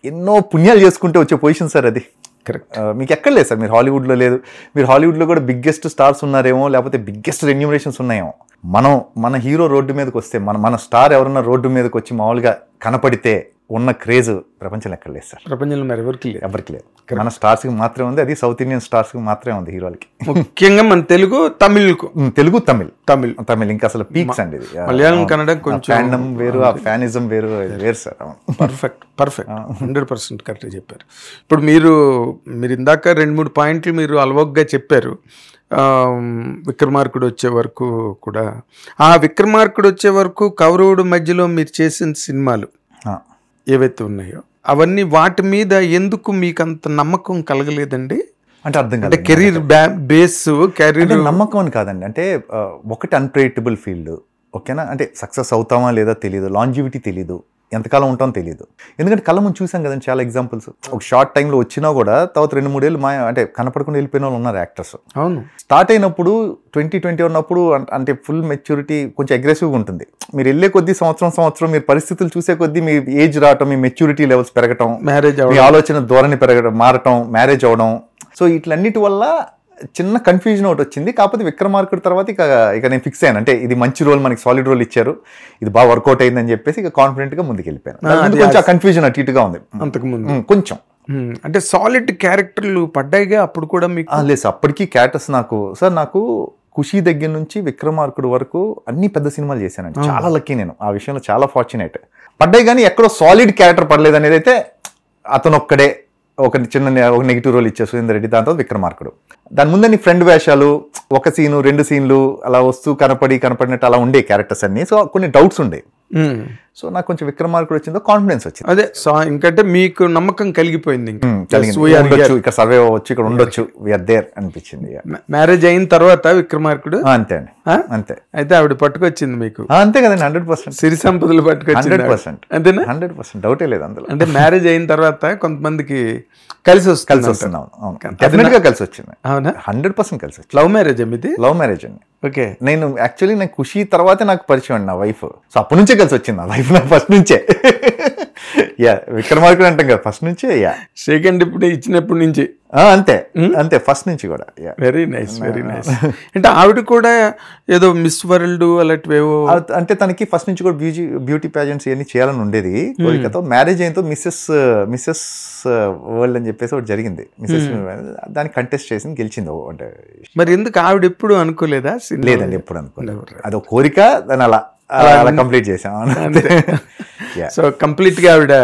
ఎన్నో పుణ్యాలు చేసుకుంటే వచ్చే పొజిషన్ సార్ అది. కరెక్ట్. మీకు ఎక్కడ లేదు సార్. మీరు హాలీవుడ్లో లేదు, మీరు హాలీవుడ్లో కూడా బిగ్గెస్ట్ స్టార్స్ ఉన్నారేమో, లేకపోతే బిగ్గెస్ట్ రెన్యూమరేషన్స్ ఉన్నాయేమో. మన హీరో రోడ్డు మీదకి వస్తే, మన స్టార్ ఎవరన్నా రోడ్డు మీదకి వచ్చి మామూలుగా కనపడితే ఉన్న క్రేజ్ ప్రపంచంలో ఎక్కడ లేదు సార్. ప్రపంచంలో మరి ఎవరికి లేదు. మన స్టార్స్కి మాత్రమే ఉంది, అది సౌత్ ఇండియన్ స్టార్స్కి మాత్రమే ఉంది హీరోలకి. ముఖ్యంగా మన తెలుగు తమిళ్కు, తెలుగు తమిళ్ ఇంకా అసలు పీక్స్ అండి. ఇది మలయాళం కన్నడ కొంచెం ఫ్యాన్డమ్ వేరు, ఆ ఫ్యానిజం వేరు సార్. పర్ఫెక్ట్ 100% కరెక్ట్గా చెప్పారు. ఇప్పుడు మీరు ఇందాక 2-3 పాయింట్లు మీరు అలవోగ్గా చెప్పారు. విక్రమార్కుడు వచ్చే వరకు కూడా, ఆ విక్రమార్కుడు వచ్చే వరకు కౌరవుడు మధ్యలో మీరు చేసిన సినిమాలు ఏవైతే ఉన్నాయో అవన్నీ వాటి మీద ఎందుకు మీకు అంత నమ్మకం కలగలేదండి? అంటే అర్థం కాదు. అంటే కెరీర్ బేస్, కెరీర్ నమ్మకం అని కాదండి. అంటే ఒకటి అన్ప్రెడిక్టబుల్ ఫీల్డ్, ఓకేనా. అంటే సక్సెస్ అవుతామా లేదా తెలియదు, లాంజివిటీ తెలియదు, ఎంతకాలం ఉంటామో తెలియదు. ఎందుకంటే కళ్ళ ముందు చూసాం కదండి చాలా ఎగ్జాంపుల్స్. ఒక షార్ట్ టైంలో వచ్చినా కూడా తర్వాత 2-3 ఏళ్ళు అంటే కనపడకుండా వెళ్ళిపోయిన వాళ్ళు ఉన్నారు యాక్టర్స్. అవును, స్టార్ట్ అయినప్పుడు 2020 ఉన్నప్పుడు అంటే ఫుల్ మెచ్యూరిటీ కొంచెం అగ్రెసివ్గా ఉంటుంది. మీరు వెళ్ళే కొద్దీ సంవత్సరం మీరు పరిస్థితులు చూసే కొద్దీ మీ ఏజ్ రావటం, మీ మెచ్యూరిటీ లెవెల్స్ పెరగటం, మీ ఆలోచన ధోరణి మారటం, మ్యారేజ్ అవడం. సో ఇట్లన్నిటి వల్ల చిన్న కన్ఫ్యూజన్ ఒకటి వచ్చింది. కాకపోతే విక్రమార్కుడు తర్వాత ఇక నేను ఫిక్స్ అయ్యాను. అంటే ఇది మంచి రోల్, మనకి సాలిడ్ రోల్ ఇచ్చారు, ఇది బాగా వర్కౌట్ అయిందని చెప్పేసి ఇక కాన్ఫిడెంట్ గా ముందుకు వెళ్ళిపోయాను. కొంచెం కన్ఫ్యూజన్ అటు ఇటుగా ఉంది అంతకుముందు కొంచెం. అంటే సాలిడ్ క్యారెక్టర్లు పడ్డాయిగా అప్పుడు కూడా మీకు? లేదు సార్, అప్పటికీ క్యారెక్టర్స్ నాకు ఖుషి దగ్గర నుంచి విక్రమార్కుడు వరకు అన్ని పెద్ద సినిమాలు చేశానండి. చాలా లక్కీ నేను ఆ విషయంలో, చాలా ఫార్చునేట్. పడ్డాయి కానీ ఎక్కడో సాలిడ్ క్యారెక్టర్ పడలేదు అనేది అయితే అతను ఒక్కడే. ఒక నెగిటివ్ రోల్ ఇచ్చే సురేందర్ రెడ్డి, దాని తర్వాత విక్రమార్కుడు. దాని ముందు నీ ఫ్రెండ్ వేషాలు, 1 సీను 2 సీన్లు అలా వస్తూ కనపడినట్టు అలా ఉండే క్యారెక్టర్స్ అన్ని. సో కొన్ని డౌట్స్ ఉండే. సో నాకు కొంచెం విక్రమార్కుడు వచ్చిందో కాన్ఫిడెన్స్ వచ్చింది. అదే ఇంకంటే మీకు నమ్మకం కలిగిపోయింది, ఇక్కడ సర్వే అవ్వచ్చు, ఇక్కడ ఉండొచ్చు, వీఆర్ దేర్ అనిపించింది. మ్యారేజ్ అయిన తర్వాత విక్రమార్కుడు అంతే అండి, అంతే. అయితే ఆవిడ పట్టుకొచ్చింది మీకు? అంతే కదండి, 100%. సిరి సంపదలు పట్టుకొచ్చింది 100%. అంతేనా? 100% డౌటే లేదు అందులో. అంటే మ్యారేజ్ అయిన తర్వాత కొంతమందికి కలిసి వస్తున్నాం. డెఫినెట్ గా కలిసి వచ్చింది. అవునా? 100% కలిసి వచ్చింది. లవ్ మ్యారేజ్ ఇది? లవ్ మ్యారేజ్ అండి. ఓకే. నేను ఖుషి తర్వాతే నాకు పరిచయం అండి నా వైఫ్. సో అప్పటి నుంచే కలిసి వచ్చింది నా వైఫ్, నాకు ఫస్ట్ నుంచే. విక్రమార్కుడు అంటాం కదా, ఫస్ట్ నుంచే. సెకండ్ ఇప్పుడు ఇచ్చినప్పటి నుంచి అంతే ఫస్ట్ నుంచి కూడా. Very nice. అంటే ఆవిడ కూడా ఏదో మిస్ వరల్డ్ అలాంటివేవో, అంటే తనకి ఫస్ట్ నుంచి కూడా బ్యూటీ ప్యాజెంట్స్ ఇవన్నీ చేయాలని ఉండేది కోరికతో. మ్యారేజ్ అయినతో మిస్సెస్ వరల్డ్ అని చెప్పేసి ఒకటి జరిగింది. మిస్సెస్ దాన్ని కంటెస్ట్ చేసి గెలిచింది. అంటే మరి ఎందుకు ఆవిడ ఎప్పుడు అనుకోలేదా? లేదండి, ఎప్పుడు అనుకోలేదు. అదో కోరిక, దాన్ని అలా కంప్లీట్ చేసాం. సో కంప్లీట్ గా ఆవిడ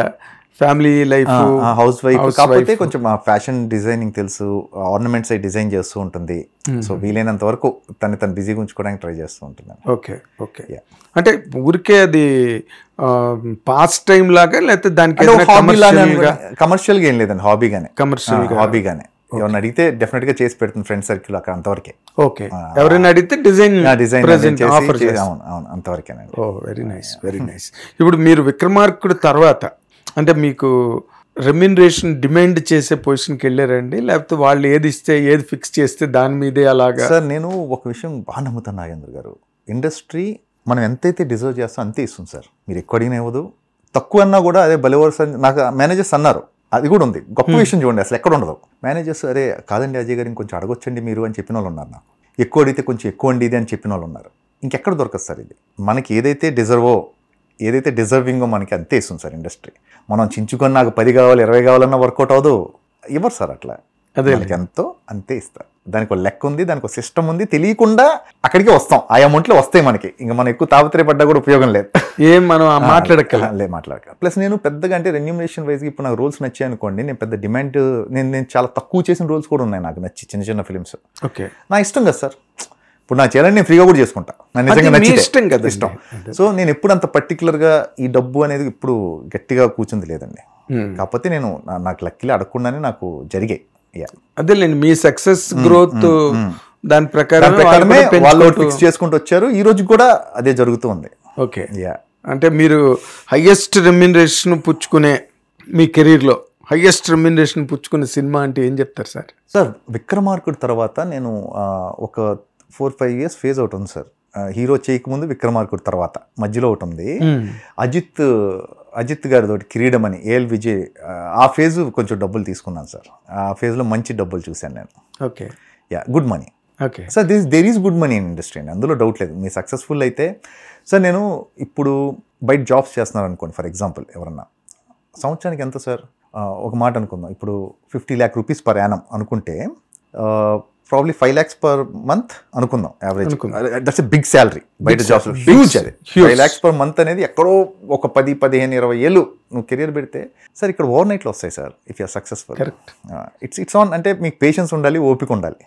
ఫ్యామిలీ లైఫ్, హౌస్ వైఫ్. కాకపోతే కొంచెం ఫ్యాషన్ డిజైనింగ్ తెలుసు, ఆర్నమెంట్స్ అయి డిజైన్ చేస్తూ ఉంటుంది. సో వీలైనంత వరకు తను బిజీగా ఉంచుకోవడానికి ట్రై చేస్తూ ఉంటుంది. ఓకే. అంటే ఊరికే అది పాస్ టైం లాగా, లేకపోతే దానికి కమర్షియల్ గా ఏం లేదండి, హాబీగానే. ఎవరిని అడిగితే డెఫినెట్ గా చేసి పెడుతుంది ఫ్రెండ్ సర్కిల్ అక్కడ, అంతవరకే. ఓకే. ఎవరైనా అడిగితే డిజైన్ అంతవరకేనండి. Very nice. ఇప్పుడు మీరు విక్రమార్కుడు తర్వాత అంటే మీకు రెమ్యునరేషన్ డిమాండ్ చేసే పొజిషన్కి వెళ్ళారండి, లేకపోతే వాళ్ళు ఏది ఇస్తే, ఏది ఫిక్స్ చేస్తే దాని మీదే అలాగా? సార్ నేను ఒక విషయం బాగా నమ్ముతాను నాగేంద్ర గారు, ఇండస్ట్రీ మనం ఎంతైతే డిజర్వ్ చేస్తాం అంతే ఇస్తుంది సార్. మీరు ఎక్కువ అడిగినా ఇవ్వదు, తక్కువ అన్నా కూడా అదే బలివర్స్ అని నాకు మేనేజర్స్ అన్నారు. అది కూడా ఉంది, గొప్ప విషయం చూడండి, అసలు ఎక్కడ ఉండదు. మేనేజర్స్ అరే కాదండి అజయ్ గారు ఇంకొంచెం అడగొచ్చండి మీరు అని చెప్పిన వాళ్ళు ఉన్నారు. నాకు ఎక్కువ అడిగితే కొంచెం ఎక్కువ అండి ఇది అని చెప్పిన వాళ్ళు ఉన్నారు. ఇంకెక్కడ దొరకదు సార్ ఇది. మనకి ఏదైతే డిజర్వింగో మనకి అంతే ఇస్తుంది సార్ ఇండస్ట్రీ. మనం చించుకొని నాకు 10 కావాలి 20 కావాలన్నా వర్కౌట్ అవ్వదు, ఇవ్వరు సార్ అట్లా. అదే ఎంతో అంతే ఇస్తారు. దానికి ఒక లెక్క ఉంది, దానికి ఒక సిస్టమ్ ఉంది, తెలియకుండా అక్కడికి వస్తాం. ఆ అమౌంట్లు వస్తాయి మనకి, ఇంకా మనం ఎక్కువ తాపత్రయపడ్డా కూడా ఉపయోగం లేదు. మనం మాట్లాడక. ప్లస్ నేను పెద్దగా అంటే రెన్యూమరేషన్ వైజ్గా ఇప్పుడు నాకు రోల్స్ నచ్చాయి అనుకోండి, నేను పెద్ద డిమాండ్ నేను చాలా తక్కువ చేసిన రోల్స్ కూడా ఉన్నాయి నాకు నచ్చి, చిన్న ఫిలిమ్స్. ఓకే. నా ఇష్టం కదా సార్, ఇప్పుడు నా చేయాలని నేను ఫ్రీగా కూడా చేసుకుంటా, నాకు నిజంగా నచ్చితే ఇష్టం. సో నేను ఎప్పుడు అంత పర్టికులర్గా ఈ డబ్బు అనేది ఇప్పుడు గట్టిగా కూర్చుంది లేదండి. కాకపోతే నేను నాకు లక్కీలో అడగకుండానే నాకు జరిగాయి. అదేలేండి, మీ సక్సెస్ గ్రోత్ దాని ప్రకారం వాళ్ళు ఫిక్స్ చేసుకుంటూ వచ్చారు. ఈ రోజు కూడా అదే జరుగుతూ ఉంది. ఓకే. అంటే మీరు హైయెస్ట్ రెమ్యునరేషన్ పుచ్చుకునే, మీ కెరీర్లో హైయెస్ట్ రెమ్యునరేషన్ పుచ్చుకునే సినిమా అంటే ఏం చెప్తారు సార్? సార్ విక్రమార్కుడు తర్వాత నేను ఒక 4-5 years ఫేజ్ అవుట్ ఉంది సార్. హీరో చేయకముందు విక్రమార్కుడు తర్వాత మధ్యలో ఒకటి ఉంది, అజిత్ గారితో కిరీడం అని, ఏఎల్ విజయ్. ఆ ఫేజ్ కొంచెం డబ్బులు తీసుకున్నాను సార్. ఆ ఫేజ్లో మంచి డబ్బులు చూశాను నేను. Okay. Good money. Okay sir, there is good money in industry అండి, అందులో డౌట్ లేదు. మీరు సక్సెస్ఫుల్ అయితే సార్, నేను ఇప్పుడు బయట జాబ్స్ చేస్తున్నాను అనుకోండి, ఫర్ ఎగ్జాంపుల్ ఎవరన్నా సంవత్సరానికి ఎంత సార్, ఒక మాట అనుకుందాం, ఇప్పుడు 50 lakh rupees per annum అనుకుంటే ప్రాబ్లీ 5 lakhs per month అనుకుందాం average. That's a big salary బయట జాబ్స్, హ్యూజ్ అది. 5 lakhs per month అనేది ఎక్కడో ఒక 10, 15, 20 ఏళ్ళు నువ్వు కెరియర్ పెడితే సార్ ఇక్కడ ఓవర్ నైట్లో వస్తాయి sir if you're successful. It's on, అంటే మీకు పేషెన్స్ ఉండాలి, ఓపిక ఉండాలి.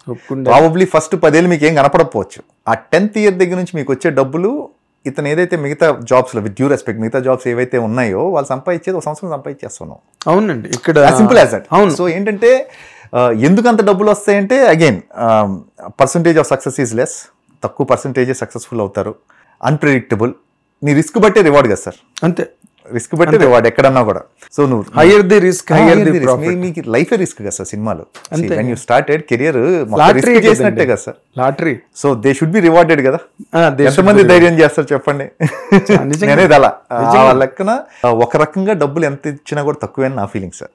ప్రాబబ్లీ ఫస్ట్ 10 ఏళ్ళు మీకు ఏం కనపడకపోవచ్చు, ఆ 10th year దగ్గర నుంచి మీకు వచ్చే డబ్బులు ఇతను ఏదైతే మిగతా జాబ్స్లో విత్ డ్యూ రెస్పెక్ట్ మిగతా జాబ్స్ ఏవైతే ఉన్నాయో వాళ్ళు సంపాదించేది 1 సంవత్సరం సంపాదించేస్తున్నాం. అవునండి, ఇక్కడ సింపుల్ యాజ్ దట్. అవును. సో ఏంటంటే ఎందుకు అంత డబ్బులు వస్తాయంటే again percentage of success is less, తక్కువ పర్సంటేజే సక్సెస్ఫుల్ అవుతారు, అన్ప్రెడిక్టబుల్. నీ రిస్క్ బట్టే రివార్డ్ కదా సార్, అంతే, రిస్క్ బట్టి రివార్డ్ ఎక్కడన్నా కూడా. సో నువ్వు హైయర్ ది రిస్క్, మీకు లైఫ్ రిస్క్ కదా సార్ సినిమాలు. When you started career risk చేసినట్టే కదా sir, lottery. So they should be rewarded కదా. ఎంతమంది ధైర్యం చేస్తారు చెప్పండి. నేనేది అలా లెక్కన ఒక రకంగా డబ్బులు ఎంత ఇచ్చినా కూడా తక్కువే నా ఫీలింగ్ సార్.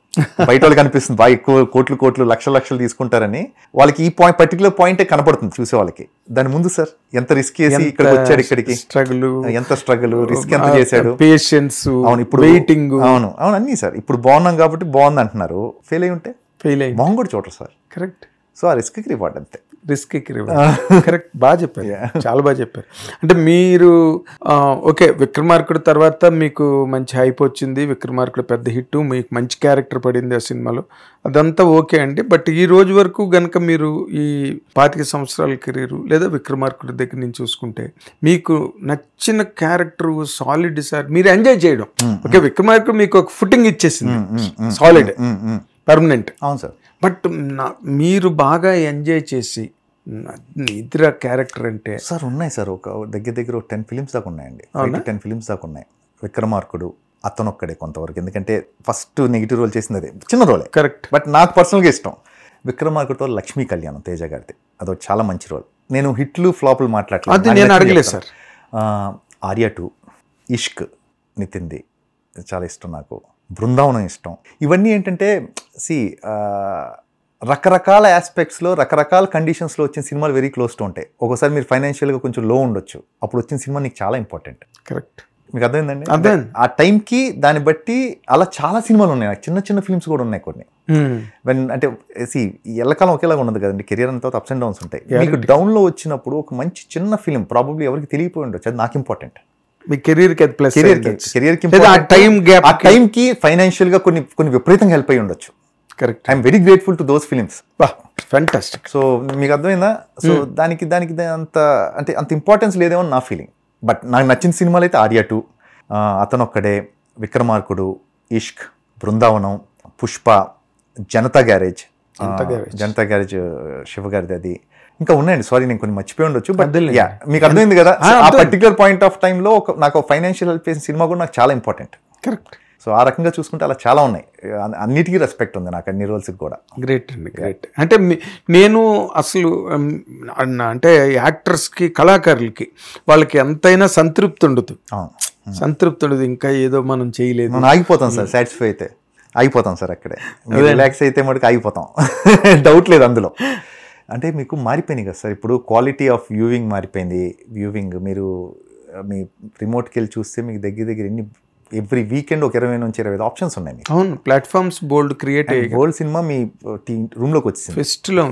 బయట వాళ్ళకి అనిపిస్తుంది బాగా ఎక్కువ కోట్లు లక్షలు తీసుకుంటారని, వాళ్ళకి ఈ పాయింట్ పర్టికులర్ పాయింటే కనపడుతుంది చూసే వాళ్ళకి. దాని ముందు సార్ ఎంత రిస్క్ చేసి ఇక్కడికి వచ్చాడు, ఇక్కడికి స్ట్రగుల్, ఎంత స్ట్రగుల్, రిస్క్ ఎంత చేశాడు, పేషెన్స్, అవును ఇప్పుడు వెయిటింగ్, అవును అన్నీ సార్. ఇప్పుడు బాగున్నాం కాబట్టి బాగుంది అంటున్నారు, ఫెయిల్ అయి ఉంటే మొహం కూడా చూడరు సార్. కరెక్ట్. సో ఆ రిస్క్కి రివార్డ్ అంతే, రిస్క్కి రివార్డ్. కరెక్ట్, బాగా చెప్పారు, చాలా బాగా చెప్పారు. అంటే మీరు ఓకే విక్రమార్కుడు తర్వాత మీకు మంచి హైప్ వచ్చింది, విక్రమార్కుడు పెద్ద హిట్, మీకు మంచి క్యారెక్టర్ పడింది ఆ సినిమాలో, అదంతా ఓకే అండి. బట్ ఈ రోజు వరకు గనక మీరు ఈ 25 సంవత్సరాల కెరీర్ లేదా విక్రమార్కుడి దగ్గర నుంచి చూసుకుంటే మీకు నచ్చిన క్యారెక్టర్ సాలిడ్ సార్, మీరు ఎంజాయ్ చేయడం. ఓకే విక్రమార్కుడు మీకు ఒక ఫుటింగ్ ఇచ్చేసింది, సాలిడ్, పర్మనెంట్. అవును సార్. బట్ మీరు బాగా ఎంజాయ్ చేసి ఇతర క్యారెక్టర్ అంటే సార్ ఉన్నాయి సార్, ఒక దగ్గర 10 films దాకా ఉన్నాయండి, 10 films దాకా ఉన్నాయి. విక్రమార్కుడు అతనొక్కడే కొంతవరకు, ఎందుకంటే ఫస్ట్ నెగిటివ్ రోల్ చేసింది అదే, చిన్న రోలే కరెక్ట్, బట్ నాకు పర్సనల్గా ఇష్టం. విక్రమార్కుడితో లక్ష్మీ కళ్యాణం తేజ గారిది, అదో చాలా మంచి రోల్. నేను హిట్లు ఫ్లాపులు మాట్లాడలేదు సార్. ఆర్య 2, ఇష్క్ నితిన్ది చాలా ఇష్టం నాకు, బృందావనం ఇష్టం. ఇవన్నీ ఏంటంటే రకరకాల ఆస్పెక్ట్స్లో రకరకాల కండిషన్స్లో వచ్చిన సినిమాలు వెరీ క్లోజ్ టు ఉంటాయి. ఒకసారి మీరు ఫైనాన్షియల్గా కొంచెం లో ఉండొచ్చు, అప్పుడు వచ్చిన సినిమా నీకు చాలా ఇంపార్టెంట్. కరెక్ట్, మీకు అర్థమైందండి. అదే ఆ టైంకి దాన్ని బట్టి అలా చాలా సినిమాలు ఉన్నాయి, చిన్న ఫిల్మ్స్ కూడా ఉన్నాయి కొన్ని. అంటే ఎల్లకాలం ఒకేలాగా ఉండదు కదండి, కెరియర్ అంతా అప్స్ అండ్ డౌన్స్ ఉంటాయి. మీకు డౌన్లో వచ్చినప్పుడు ఒక మంచి చిన్న ఫిల్మ్ ప్రాబబ్లీ ఎవరికి తెలియపోయి ఉండొచ్చు, అది నాకు ఇంపార్టెంట్. మీ కెరీర్కి ప్లస్, కెరియర్కి టైంకి ఫైనాన్షియల్గా కొన్ని విపరీతంగా హెల్ప్ అయ్యి ఉండొచ్చు. Correct, I'm very grateful to those films. Fantastic. So మీకు అర్థమైందా? సో దానికి అంత ఇంపార్టెన్స్ లేదేమో నా ఫీలింగ్. బట్ నాకు నచ్చిన సినిమాలు అయితే ఆర్య 2, అతనొక్కడే, విక్రమార్కుడు, ఇష్క్, బృందావనం, పుష్ప, జనతా గ్యారేజ్ శివ గారిది, అది ఇంకా ఉన్నాయండి. సారీ నేను కొన్ని మర్చిపోయి ఉండొచ్చు, బట్ మీకు అర్థమైంది కదా. ఆ పర్టికులర్ పాయింట్ ఆఫ్ టైంలో నాకు ఫైనాన్షియల్ హెల్ప్ చేసిన సినిమా కూడా నాకు చాలా ఇంపార్టెంట్. కరెక్ట్. సో ఆ రకంగా చూసుకుంటే అలా చాలా ఉన్నాయి, అన్నిటికీ రెస్పెక్ట్ ఉంది నాకు, అన్ని రోల్స్కి కూడా. గ్రేట్ అండి, గ్రేట్. అంటే నేను అసలు అంటే యాక్టర్స్కి, కళాకారులకి వాళ్ళకి ఎంతైనా సంతృప్తి ఉండదు, ఇంకా ఏదో మనం చేయలేదు, మనం ఆగిపోతాం సార్. సాటిస్ఫై అయితే ఆగిపోతాం సార్ అక్కడే, రిలాక్స్ అయితే మటుకు ఆగిపోతాం, డౌట్ లేదు అందులో. అంటే మీకు మారిపోయినాయి కదా సార్, ఇప్పుడు క్వాలిటీ ఆఫ్ వ్యూవింగ్ మారిపోయింది. మీరు మీ రిమోట్కి వెళ్ళి చూస్తే మీకు దగ్గర ఎవ్రీ వీకెండ్ ఒక 20 నుంచి 25 ఆప్షన్స్ ఉన్నాయి. అవును, ప్లాట్ఫామ్స్ బోల్డ్ క్రియేట్ అయ్యి బోల్డ్ సినిమా మీ రూమ్లోకి వచ్చేసింది, ఫెస్ట్లో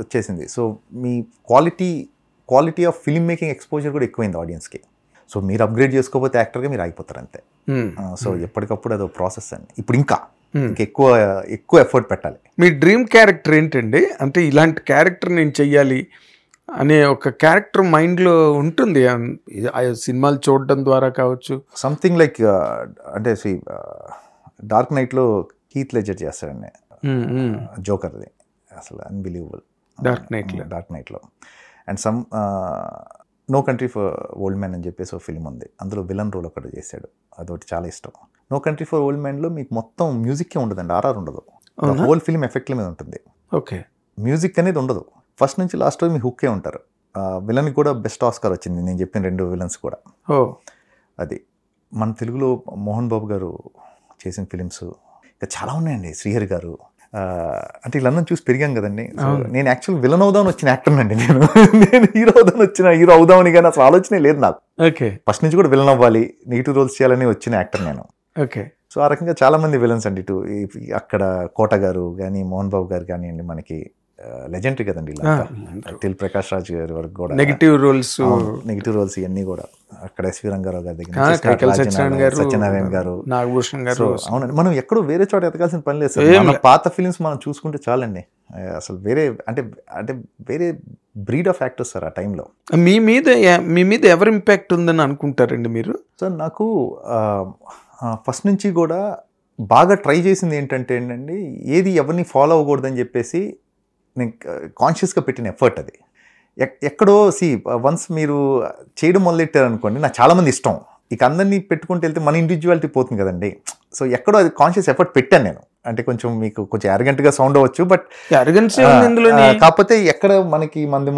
వచ్చేసింది. So me quality of film making exposure కూడా ఎక్కువైంది ఆడియన్స్కి. సో మీరు అప్గ్రేడ్ చేసుకోకపోతే యాక్టర్గా మీరు అయిపోతారు అంతే. సో ఎప్పటికప్పుడు అదో ప్రాసెస్ అండి. ఇప్పుడు ఇంకా ఎక్కువ ఎఫర్ట్ పెట్టాలి. మీ డ్రీమ్ క్యారెక్టర్ ఏంటండి? అంటే ఇలాంటి క్యారెక్టర్ నేను చెయ్యాలి అనే ఒక క్యారెక్టర్ మైండ్లో ఉంటుంది, సినిమాలు చూడడం ద్వారా కావచ్చు. సంథింగ్ లైక్ అంటే డార్క్ నైట్లో హీత్ లెడ్జర్ చేస్తాడండి జోకర్ది, అసలు అన్బిలీవబుల్. డార్క్ నైట్లో and no country for old man అని చెప్పేసి ఒక ఫిల్మ్ ఉంది, అందులో విలన్ రోల్ ఒకటి చేశాడు, అదొకటి చాలా ఇష్టం. నో కంట్రీ ఫర్ ఓల్డ్ మ్యాన్లో మీకు మొత్తం మ్యూజిక్కే ఉండదండి, ఆర్ఆర్ ఉండదు, హోల్ ఫిల్మ్ ఎఫెక్ట్ల మీద ఉంటుంది. ఓకే, మ్యూజిక్ అనేది ఉండదు, ఫస్ట్ నుంచి లాస్ట్ వరకు మీ హుక్కే ఉంటారు. విలన్కి కూడా బెస్ట్ ఆస్కార్ వచ్చింది, నేను చెప్పిన 2 విలన్స్ కూడా. అది మన తెలుగులో మోహన్ బాబు గారు చేసిన ఫిలిమ్స్ ఇంకా చాలా ఉన్నాయండి, శ్రీహరి గారు. అంటే వీళ్ళందరూ చూసి పెరిగాం కదండి. నేను యాక్చువల్ విలన్ అవుదామని వచ్చిన యాక్టర్ అండి, నేను హీరో అవుదామని కానీ అసలు ఆలోచనే లేదు నాకు. ఓకే, ఫస్ట్ నుంచి కూడా విలన్ అవ్వాలి, నెగిటివ్ రోల్స్ చేయాలని వచ్చిన యాక్టర్ నేను. ఓకే, సో సో ఆ రకంగా చాలా మంది విలన్స్ అండి. ఇటు అక్కడ కోట గారు కానీ మోహన్ బాబు గారు కానివ్వండి, మనకి లెజెండరీ కదండి ఇలా టిల్ ప్రకాష్ రాజ్ గారి వరకు కూడా నెగిటివ్ రోల్స్ ఇవన్నీ కూడా అక్కడ ఎస్వి రంగారావు గారి దగ్గర సత్యనారాయణ గారు, నాగభూషణ్ గారు. అవునండి, మనం ఎక్కడో వేరే చోట ఎతకాల్సిన పని లేదు సార్. మన పాత ఫిలిమ్స్ మనం చూసుకుంటే చాలండి. అసలు వేరే అంటే వేరే బ్రీడ్ ఆఫ్ యాక్టర్స్ సార్ ఆ టైంలో. మీ మీద ఎవరు ఇంపాక్ట్ ఉందని అనుకుంటారండి మీరు? సార్ నాకు ఫస్ట్ నుంచి కూడా బాగా ట్రై చేసింది ఏంటంటే ఏది ఎవరిని ఫాలో అవ్వకూడదని చెప్పేసి నేను కాన్షియస్గా పెట్టిన ఎఫర్ట్ అది. ఎక్కడో వన్స్ మీరు చేయడం మొదలెట్టారు అనుకోండి, నాకు చాలామంది ఇష్టం, ఇక అందరినీ పెట్టుకుంటూ వెళ్తే మన ఇండివిజువాలిటీ పోతుంది కదండి. సో ఎక్కడో అది కాన్షియస్ ఎఫర్ట్ పెట్టాను నేను. అంటే మీకు కొంచెం అరగెంట్గా సౌండ్ అవ్వచ్చు, బట్ కాకపోతే ఎక్కడ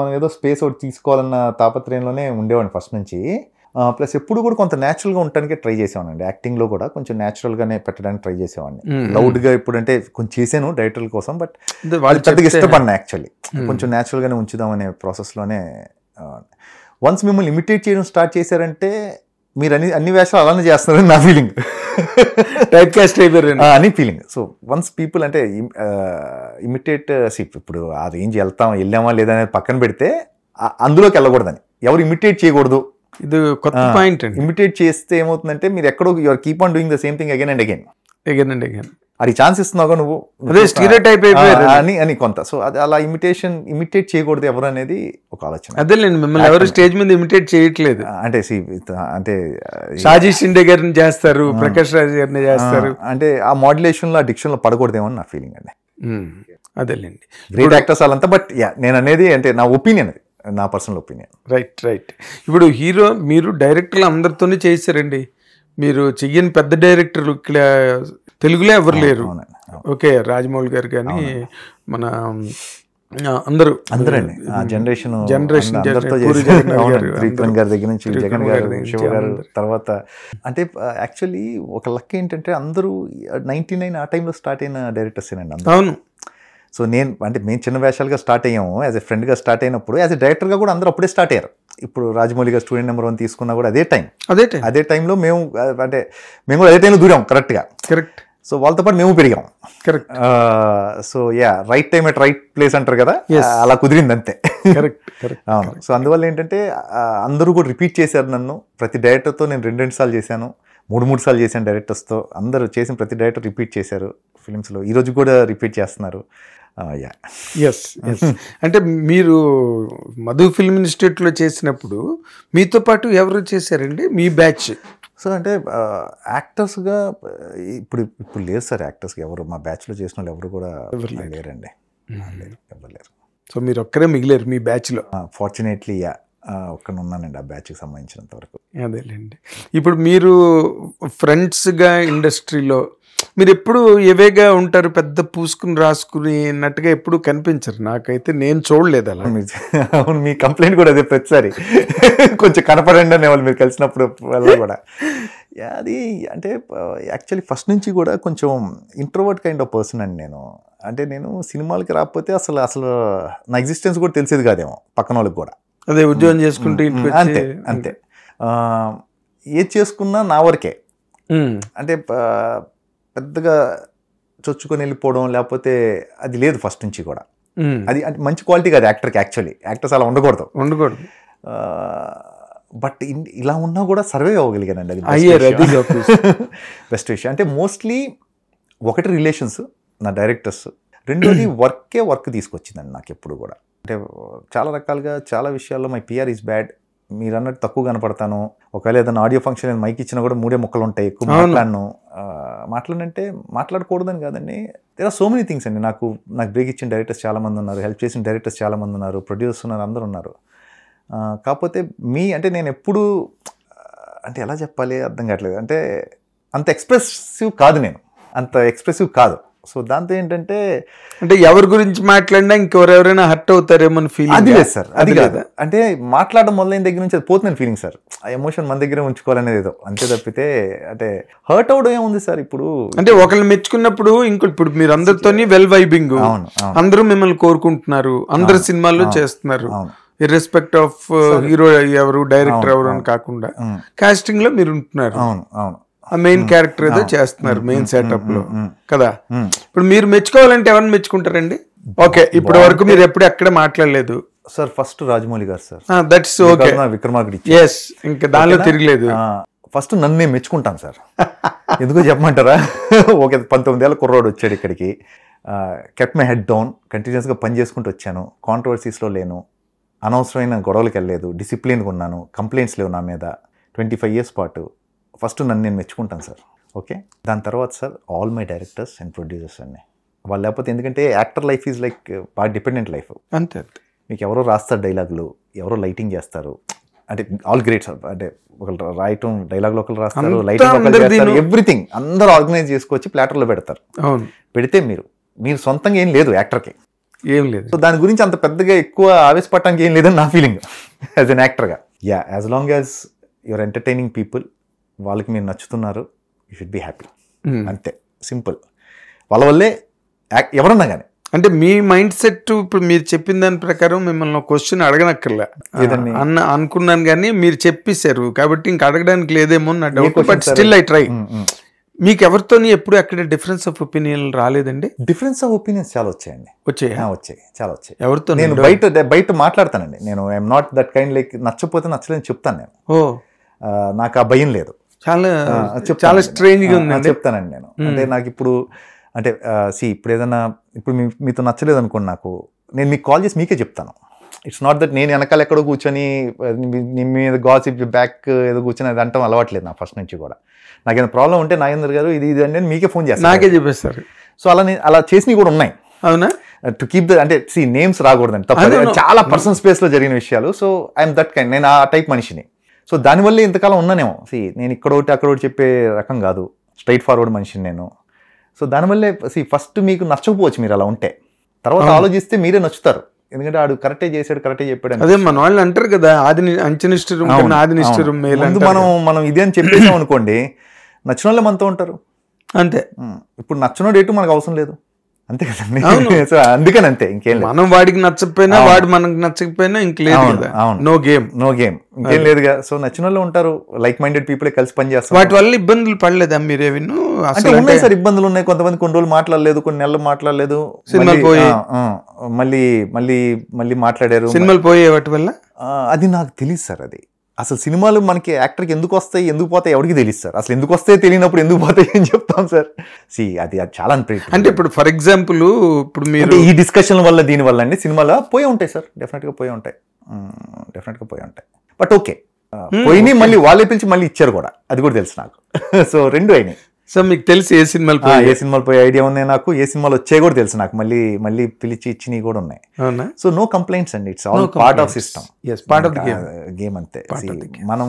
మనం ఏదో స్పేస్ ఒకటి తీసుకోవాలన్న తాపత్రయంలోనే ఉండేవాడిని ఫస్ట్ నుంచి. ప్లస్ ఎప్పుడు కూడా కొంత న్యాచురల్గా ఉండటానికి ట్రై చేసేవాడిని. యాక్టింగ్లో కూడా కొంచెం న్యాచురల్గానే పెట్టడానికి ట్రై చేసేవాడిని. లౌడ్గా ఇప్పుడంటే కొంచెం చేశాను డైరెక్టర్ల కోసం, బట్ వాళ్ళు పెద్దగా ఇష్టపడినా యాక్చువల్లీ కొంచెం న్యాచురల్గానే ఉంచుదామనే ప్రాసెస్లోనే. వన్స్ మిమ్మల్ని ఇమిటేట్ చేయడం స్టార్ట్ చేశారంటే మీరు అన్ని వేషాలు అలానే చేస్తున్నారని నా ఫీలింగ్, అని ఫీలింగ్. సో వన్స్ పీపుల్ అంటే ఇమిటేట్ ఇప్పుడు ఆ రేంజ్ వెళ్ళామా లేదా అనేది పక్కన పెడితే అందులోకి వెళ్ళకూడదని, ఎవరు ఇమిటేట్ చేయకూడదు. ఇది కొత్త పాయింట్ అండి. ఇమిటేట్ చేస్తే ఏమవుతుందంటే మీరు ఎక్కడో your keep on doing the same thing again and again. అది ఛాన్స్ ఇస్తున్నావు నువ్వు అని కొంత. సో అది అలా ఇమిటేట్ చేయకూడదు ఎవరు అనేది ఒక ఆలోచన. అదేలేండి, మిమ్మల్ని ఎవరు స్టేజ్ మీద ఇమిటేట్ చేయట్లేదు. అంటే షాజీ షిండే గారిని చేస్తారు, ప్రకాష్ రాజ్ గారిని చేస్తారు. అంటే ఆ మాడ్యులేషన్ లో, ఆ డిక్షన్ లో పడకూడదేమో నా ఫీలింగ్ అండి. అదేలేండి, గ్రేట్ యాక్టర్స్ వాళ్ళంతా. బట్ నేను అనేది అంటే నా ఒపీనియన్, అది నా పర్సనల్ ఒపీనియన్. రైట్. ఇప్పుడు హీరో మీరు డైరెక్టర్లు అందరితోనే చేశారండి. మీరు చెయ్యని పెద్ద డైరెక్టర్లు ఇక్కడ తెలుగులో ఎవరు లేరు. ఓకే, రాజమౌళి గారు కానీ మన అందరండి జనరేషన్ త్రివిక్రమ్ గారి దగ్గర నుంచి జగన్ గారు, శివ గారు తర్వాత. అంటే యాక్చువల్లీ ఒక లక్ ఏంటంటే అందరూ 99 ఆ టైంలో స్టార్ట్ అయిన డైరెక్టర్స్ ఏనండి అందరూ. అవును. సో మేము చిన్న వేషాలుగా స్టార్ట్ అయ్యాము, యాజ్ ఎ ఫ్రెండ్గా స్టార్ట్ అయినప్పుడు యాజ్ ఎ డైరెక్టర్గా కూడా అందరూ అప్పుడే స్టార్ట్ అయ్యారు. ఇప్పుడు రాజమౌళి గారు స్టూడెంట్ నెంబర్ 1 తీసుకున్నా కూడా అదే టైంలో మేము కూడా అదే టైంలో దూరాం కరెక్ట్గా. సో వాళ్ళతో పాటు మేము పెరిగాం. Correct. So right time at right place అంటారు కదా, అలా కుదిరింది అంతే. అవును. సో అందువల్ల ఏంటంటే అందరూ కూడా రిపీట్ చేశారు నన్ను. ప్రతి డైరెక్టర్తో నేను 2 సార్లు చేశాను, 3 సార్లు చేశాను డైరెక్టర్స్తో. అందరూ చేసిన ప్రతి డైరెక్టర్ రిపీట్ చేశారు ఫిలిమ్స్లో, ఈరోజు కూడా రిపీట్ చేస్తున్నారు. ఎస్. అంటే మీరు మధు ఫిల్మ్ ఇన్స్టిట్యూట్లో చేసినప్పుడు మీతో పాటు ఎవరు చేశారండి మీ బ్యాచ్? సో అంటే యాక్టర్స్గా ఇప్పుడు లేరు సార్. యాక్టర్స్గా ఎవరు మా బ్యాచ్లో చేసిన వాళ్ళు ఎవరు కూడా లేరండి, ఎవరు లేరు. సో మీరు ఒక్కరే మిగిలేరు మీ బ్యాచ్లో? ఫార్చునేట్లీ ఒక్కనే ఉన్నానండి ఆ బ్యాచ్కి సంబంధించినంత వరకు. అదేలేండి. ఇప్పుడు మీరు ఫ్రెండ్స్గా ఇండస్ట్రీలో మీరు ఎప్పుడు ఎవేగా ఉంటారు, పెద్ద పూసుకుని రాసుకున్నట్టుగా ఎప్పుడు కనిపించరు. నాకైతే నేను చూడలేదు అలా. అవును, మీ కంప్లైంట్ కూడా అదే ప్రతిసారి కొంచెం కనపడండి అనేవాళ్ళు మీరు కలిసినప్పుడు వల్ల కూడా. అది అంటే యాక్చువల్లీ ఫస్ట్ నుంచి కూడా కొంచెం ఇంట్రోవర్ట్ కైండ్ ఆఫ్ పర్సన్ అండి నేను. అంటే నేను సినిమాలకి రాకపోతే అసలు నా ఎగ్జిస్టెన్స్ కూడా తెలిసేది కాదేమో పక్కన వాళ్ళకి కూడా. అదే ఉద్యోగం చేసుకుంటే అంతే ఏది చేసుకున్నా నా వరకే. అంటే పెద్దగా చొచ్చుకొని వెళ్ళిపోవడం లేకపోతే అది లేదు ఫస్ట్ నుంచి కూడా. అది అంటే మంచి క్వాలిటీ కాదు యాక్టర్కి. యాక్చువల్లీ యాక్టర్స్ అలా ఉండకూడదు. బట్ ఇలా ఉన్నా కూడా సర్వే అవ్వగలిగానండి, అది బెస్ట్ విషయం. అంటే మోస్ట్లీ ఒకటి రిలేషన్స్ నా డైరెక్టర్స్, రెండోది వర్క్ తీసుకొచ్చిందండి నాకు ఎప్పుడు కూడా. అంటే చాలా రకాలుగా చాలా విషయాల్లో మై పిఆర్ ఈజ్ బ్యాడ్. మీరు అన్నట్టు తక్కువ కనపడతాను. ఒకవేళ ఏదైనా ఆడియో ఫంక్షన్ నేను మైక్ ఇచ్చినా కూడా 3 ముక్కలు ఉంటాయి, ఎక్కువ మాట్లాడనంటే మాట్లాడకూడదని కాదండి. There are so many things అండి. నాకు బ్రేక్ ఇచ్చిన డైరెక్టర్స్ చాలామంది ఉన్నారు, హెల్ప్ చేసిన డైరెక్టర్స్ చాలామంది ఉన్నారు, ప్రొడ్యూసర్స్ ఉన్నారు, అందరూ ఉన్నారు. కాకపోతే అంటే నేను ఎప్పుడు అంటే ఎలా చెప్పాలి అర్థం కావట్లేదు. అంటే అంత ఎక్స్ప్రెసివ్ కాదు. సో దాంతో ఏంటంటే అంటే ఎవరి గురించి మాట్లాడినా ఇంకెవరెవరైనా హర్ట్ అవుతారేమో ఫీలింగ్. అది లేదు సార్, అది కాదు. అంటే మాట్లాడడం మొదలైన దగ్గర నుంచి అది పోతుందని ఫీలింగ్ సార్. ఆ ఎమోషన్ మన దగ్గర ఉంచుకోవాలనేది ఏదో అంతే తప్పితే అంటే హర్ట్ అవడం ఏముంది సార్. ఇప్పుడు అంటే ఒకరిని మెచ్చుకున్నప్పుడు ఇప్పుడు మీరు అందరితో వెల్ వైబింగ్, అందరూ మిమ్మల్ని కోరుకుంటున్నారు, అందరు సినిమాల్లో చేస్తున్నారు, ఇర్రెస్పెక్ట్ ఆఫ్ హీరో ఎవరు డైరెక్టర్ ఎవరు అని కాకుండా కాస్టింగ్ లో మీరు ఉంటున్నారు. అవును. ఆ మెయిన్ క్యారెక్టర్ ఏదో చేస్తున్నారు మెయిన్ సెటప్ లో కదా. ఇప్పుడు మీరు మెచ్చుకోవాలంటే ఎవరిని మెచ్చుకుంటారండి? ఓకే, ఇప్పటి వరకు మీరు ఎప్పుడు ఎక్కడ మాట్లాడలేదు sir. First Rajamouli garu sir, that's okay, Vikramarkudu. Yes, ఇంకా దానిలో తిరగలేదు. ఫస్ట్ నన్ను నేను మెచ్చుకుంటాను సార్. ఎందుకో చెప్పమంటారా? ఓకే, 19 ఏళ్ళ కుర్రోడు వచ్చాడు ఇక్కడికి, కెప్ట్ మై హెడ్ డౌన్, కంటిన్యూస్గా పని చేసుకుంటూ వచ్చాను, కాంట్రవర్సీస్లో లేను, అనవసరమైన గొడవలకు వెళ్ళలేదు, డిసిప్లిన్గా ఉన్నాను, కంప్లైంట్స్ లేవు నా మీద 25 years పాటు. ఫస్ట్ నన్ను నేను మెచ్చుకుంటాను సార్. ఓకే, దాని తర్వాత sir all my directors and producers అన్నీ వాళ్ళు. లేకపోతే ఎందుకంటే యాక్టర్ లైఫ్ ఈజ్ లైక్ బాగా డిపెండెంట్ లైఫ్. అంతే, మీకు ఎవరో రాస్తారు డైలాగులు, ఎవరో లైటింగ్ చేస్తారు, అంటే ఆల్ గ్రేట్ సార్. అంటే ఒకళ్ళు రాయటం, డైలాగులు ఒకళ్ళు రాస్తారు, లైటింగ్ ఒకళ్ళు చేస్తారు, ఎవ్రీథింగ్ అందరూ ఆర్గనైజ్ చేసుకొచ్చి ప్లాటర్లో పెడతారు. పెడితే మీరు సొంతంగా ఏం లేదు యాక్టర్కి, ఏం లేదు. సో దాని గురించి అంత పెద్దగా ఎక్కువ ఆవేశపడటానికి ఏం లేదని నా ఫీలింగ్ యాజ్ ఎన్ యాక్టర్గా. As long as your entertaining people, వాళ్ళకి మీరు నచ్చుతున్నారు, యూ షుడ్ బి హ్యాపీ. అంతే, సింపుల్. వాళ్ళ వల్లే ఎవరన్నా కానీ. అంటే మీ మైండ్ సెట్ ఇప్పుడు మీరు చెప్పిన దాని ప్రకారం మిమ్మల్ని క్వశ్చన్ అడగనక్కర్లే అనుకున్నాను, కానీ మీరు చెప్పేశారు కాబట్టి ఇంక అడగడానికి లేదేమో నా doubt. But still I try. మీకు ఎవరితో ఎప్పుడు అక్కడ డిఫరెన్స్ ఆఫ్ ఒపీనియన్ రాలేదండి? డిఫరెన్స్ ఆఫ్ ఒపీనియన్స్ చాలా వచ్చాయండి. వచ్చాయి, చాలా వచ్చాయి. ఎవరితో? నేను బయట మాట్లాడతానండి. నేను I'm not that kind, like నచ్చపోతే నచ్చలేని చెప్తాను నేను. నాకు ఆ భయం లేదు. చాలా స్ట్రేంజ్ గా ఉంది చెప్తానండి నేను. అంటే నాకు ఇప్పుడు అంటే ఇప్పుడు ఏదన్నా ఇప్పుడు మీతో నచ్చలేదు అనుకోండి, నాకు నేను మీకు కాల్ చేసి మీకే చెప్తాను. ఇట్స్ నాట్ దట్ నేను వెనకాల ఎక్కడో కూర్చొని మీ మీద గాసిప్ బ్యాక్ ఏదో కూర్చొని అది అంటాం అలవాట్లేదు నా ఫస్ట్ నుంచి కూడా. నాకేమైనా ప్రాబ్లం ఉంటే నాగేంద్ర గారు ఇది అంటే మీకే ఫోన్ చేస్తాను, నాకే చెప్పేస్తారు. సో అలా చేసినవి కూడా ఉన్నాయి. అవునా? టు కీప్ ద అంటే నేమ్స్ రాకూడదండి, తప్ప చాలా పర్సనల్ స్పేస్ లో జరిగిన విషయాలు. సో ఐఎమ్ దట్ కైండ్, నేను ఆ టైప్ మనిషిని. సో దానివల్లే ఇంతకాలం ఉన్నానేమో. నేను ఇక్కడోటి అక్కడోటి చెప్పే రకం కాదు, స్ట్రైట్ ఫార్వర్డ్ మనిషిని నేను. సో దానివల్లే ఫస్ట్ మీకు నచ్చకపోవచ్చు మీరు అలా ఉంటే, తర్వాత ఆలోచిస్తే మీరే నచ్చుతారు. ఎందుకంటే ఆడు కరెక్టే చేశాడు, కరెక్టే చెప్పాడు. అదే మన వాళ్ళు అంటారు కదా, ఆది అంచనిష్టం ఆది నిష్ఠురం మేలు. మనం ఇదే అని చెప్పేసాం అనుకోండి, నచ్చిన వాళ్ళే మనతో ఉంటారు. అంతే. ఇప్పుడు నచ్చినోడు ఎటు మనకు అవసరం లేదు, అంతే కదండి. సో అందుకని అంతే, ఇంకేం మనం వాడికి నచ్చకపోయినా వాడు మనకు నచ్చకపోయినా ఇంకలేదు కదా. నో గేమ్ ఇంకేం లేదుగా. సో నచ్చిన వాళ్ళు ఉంటారు, లైక్ మైండెడ్ పీపుల్ కలిసి పని చేస్తారు. వాటి వల్ల ఇబ్బందులు పడలేదా మీరేవిను? అంటే ఉన్నాయి సార్, ఇబ్బందులు ఉన్నాయి. కొంతమంది కొన్ని రోజులు మాట్లాడలేదు, కొన్ని నెలలు మాట్లాడలేదు, మళ్ళీ మాట్లాడారు. సినిమాలు పోయే వాటి వల్ల అది నాకు తెలియదు సార్. అది అసలు సినిమాలు మనకి యాక్టర్కి ఎందుకు వస్తాయి, ఎందుకు పోతాయి ఎవరికి తెలియదు సార్. అసలు ఎందుకు వస్తాయి తెలియనప్పుడు ఎందుకు పోతాయి అని చెప్తాం సార్. అది చాలా అన్ప్రెడిక్టబుల్. అంటే ఇప్పుడు ఫర్ ఎగ్జాంపుల్ ఇప్పుడు మీరు ఈ డిస్కషన్ వల్ల దీని వల్ల అండి సినిమాలో పోయి ఉంటాయి సార్, డెఫినెట్గా పోయి ఉంటాయి. బట్ ఓకే, పోయినాయి, మళ్ళీ వాళ్ళే పిలిచి మళ్ళీ ఇచ్చారు కూడా, అది కూడా తెలుసు నాకు. సో రెండు అయినాయి. సో మీకు తెలిసి ఏ సినిమాలు పోయే ఐడియా ఉన్నాయి నాకు, ఏ సినిమాలు వచ్చాయి కూడా తెలుసు నాకు, మళ్ళీ పిలిచి ఇచ్చినవి కూడా ఉన్నాయి. సో నో కంప్లైంట్స్ అండి, it's all part of system, part of the game అంతే. మనం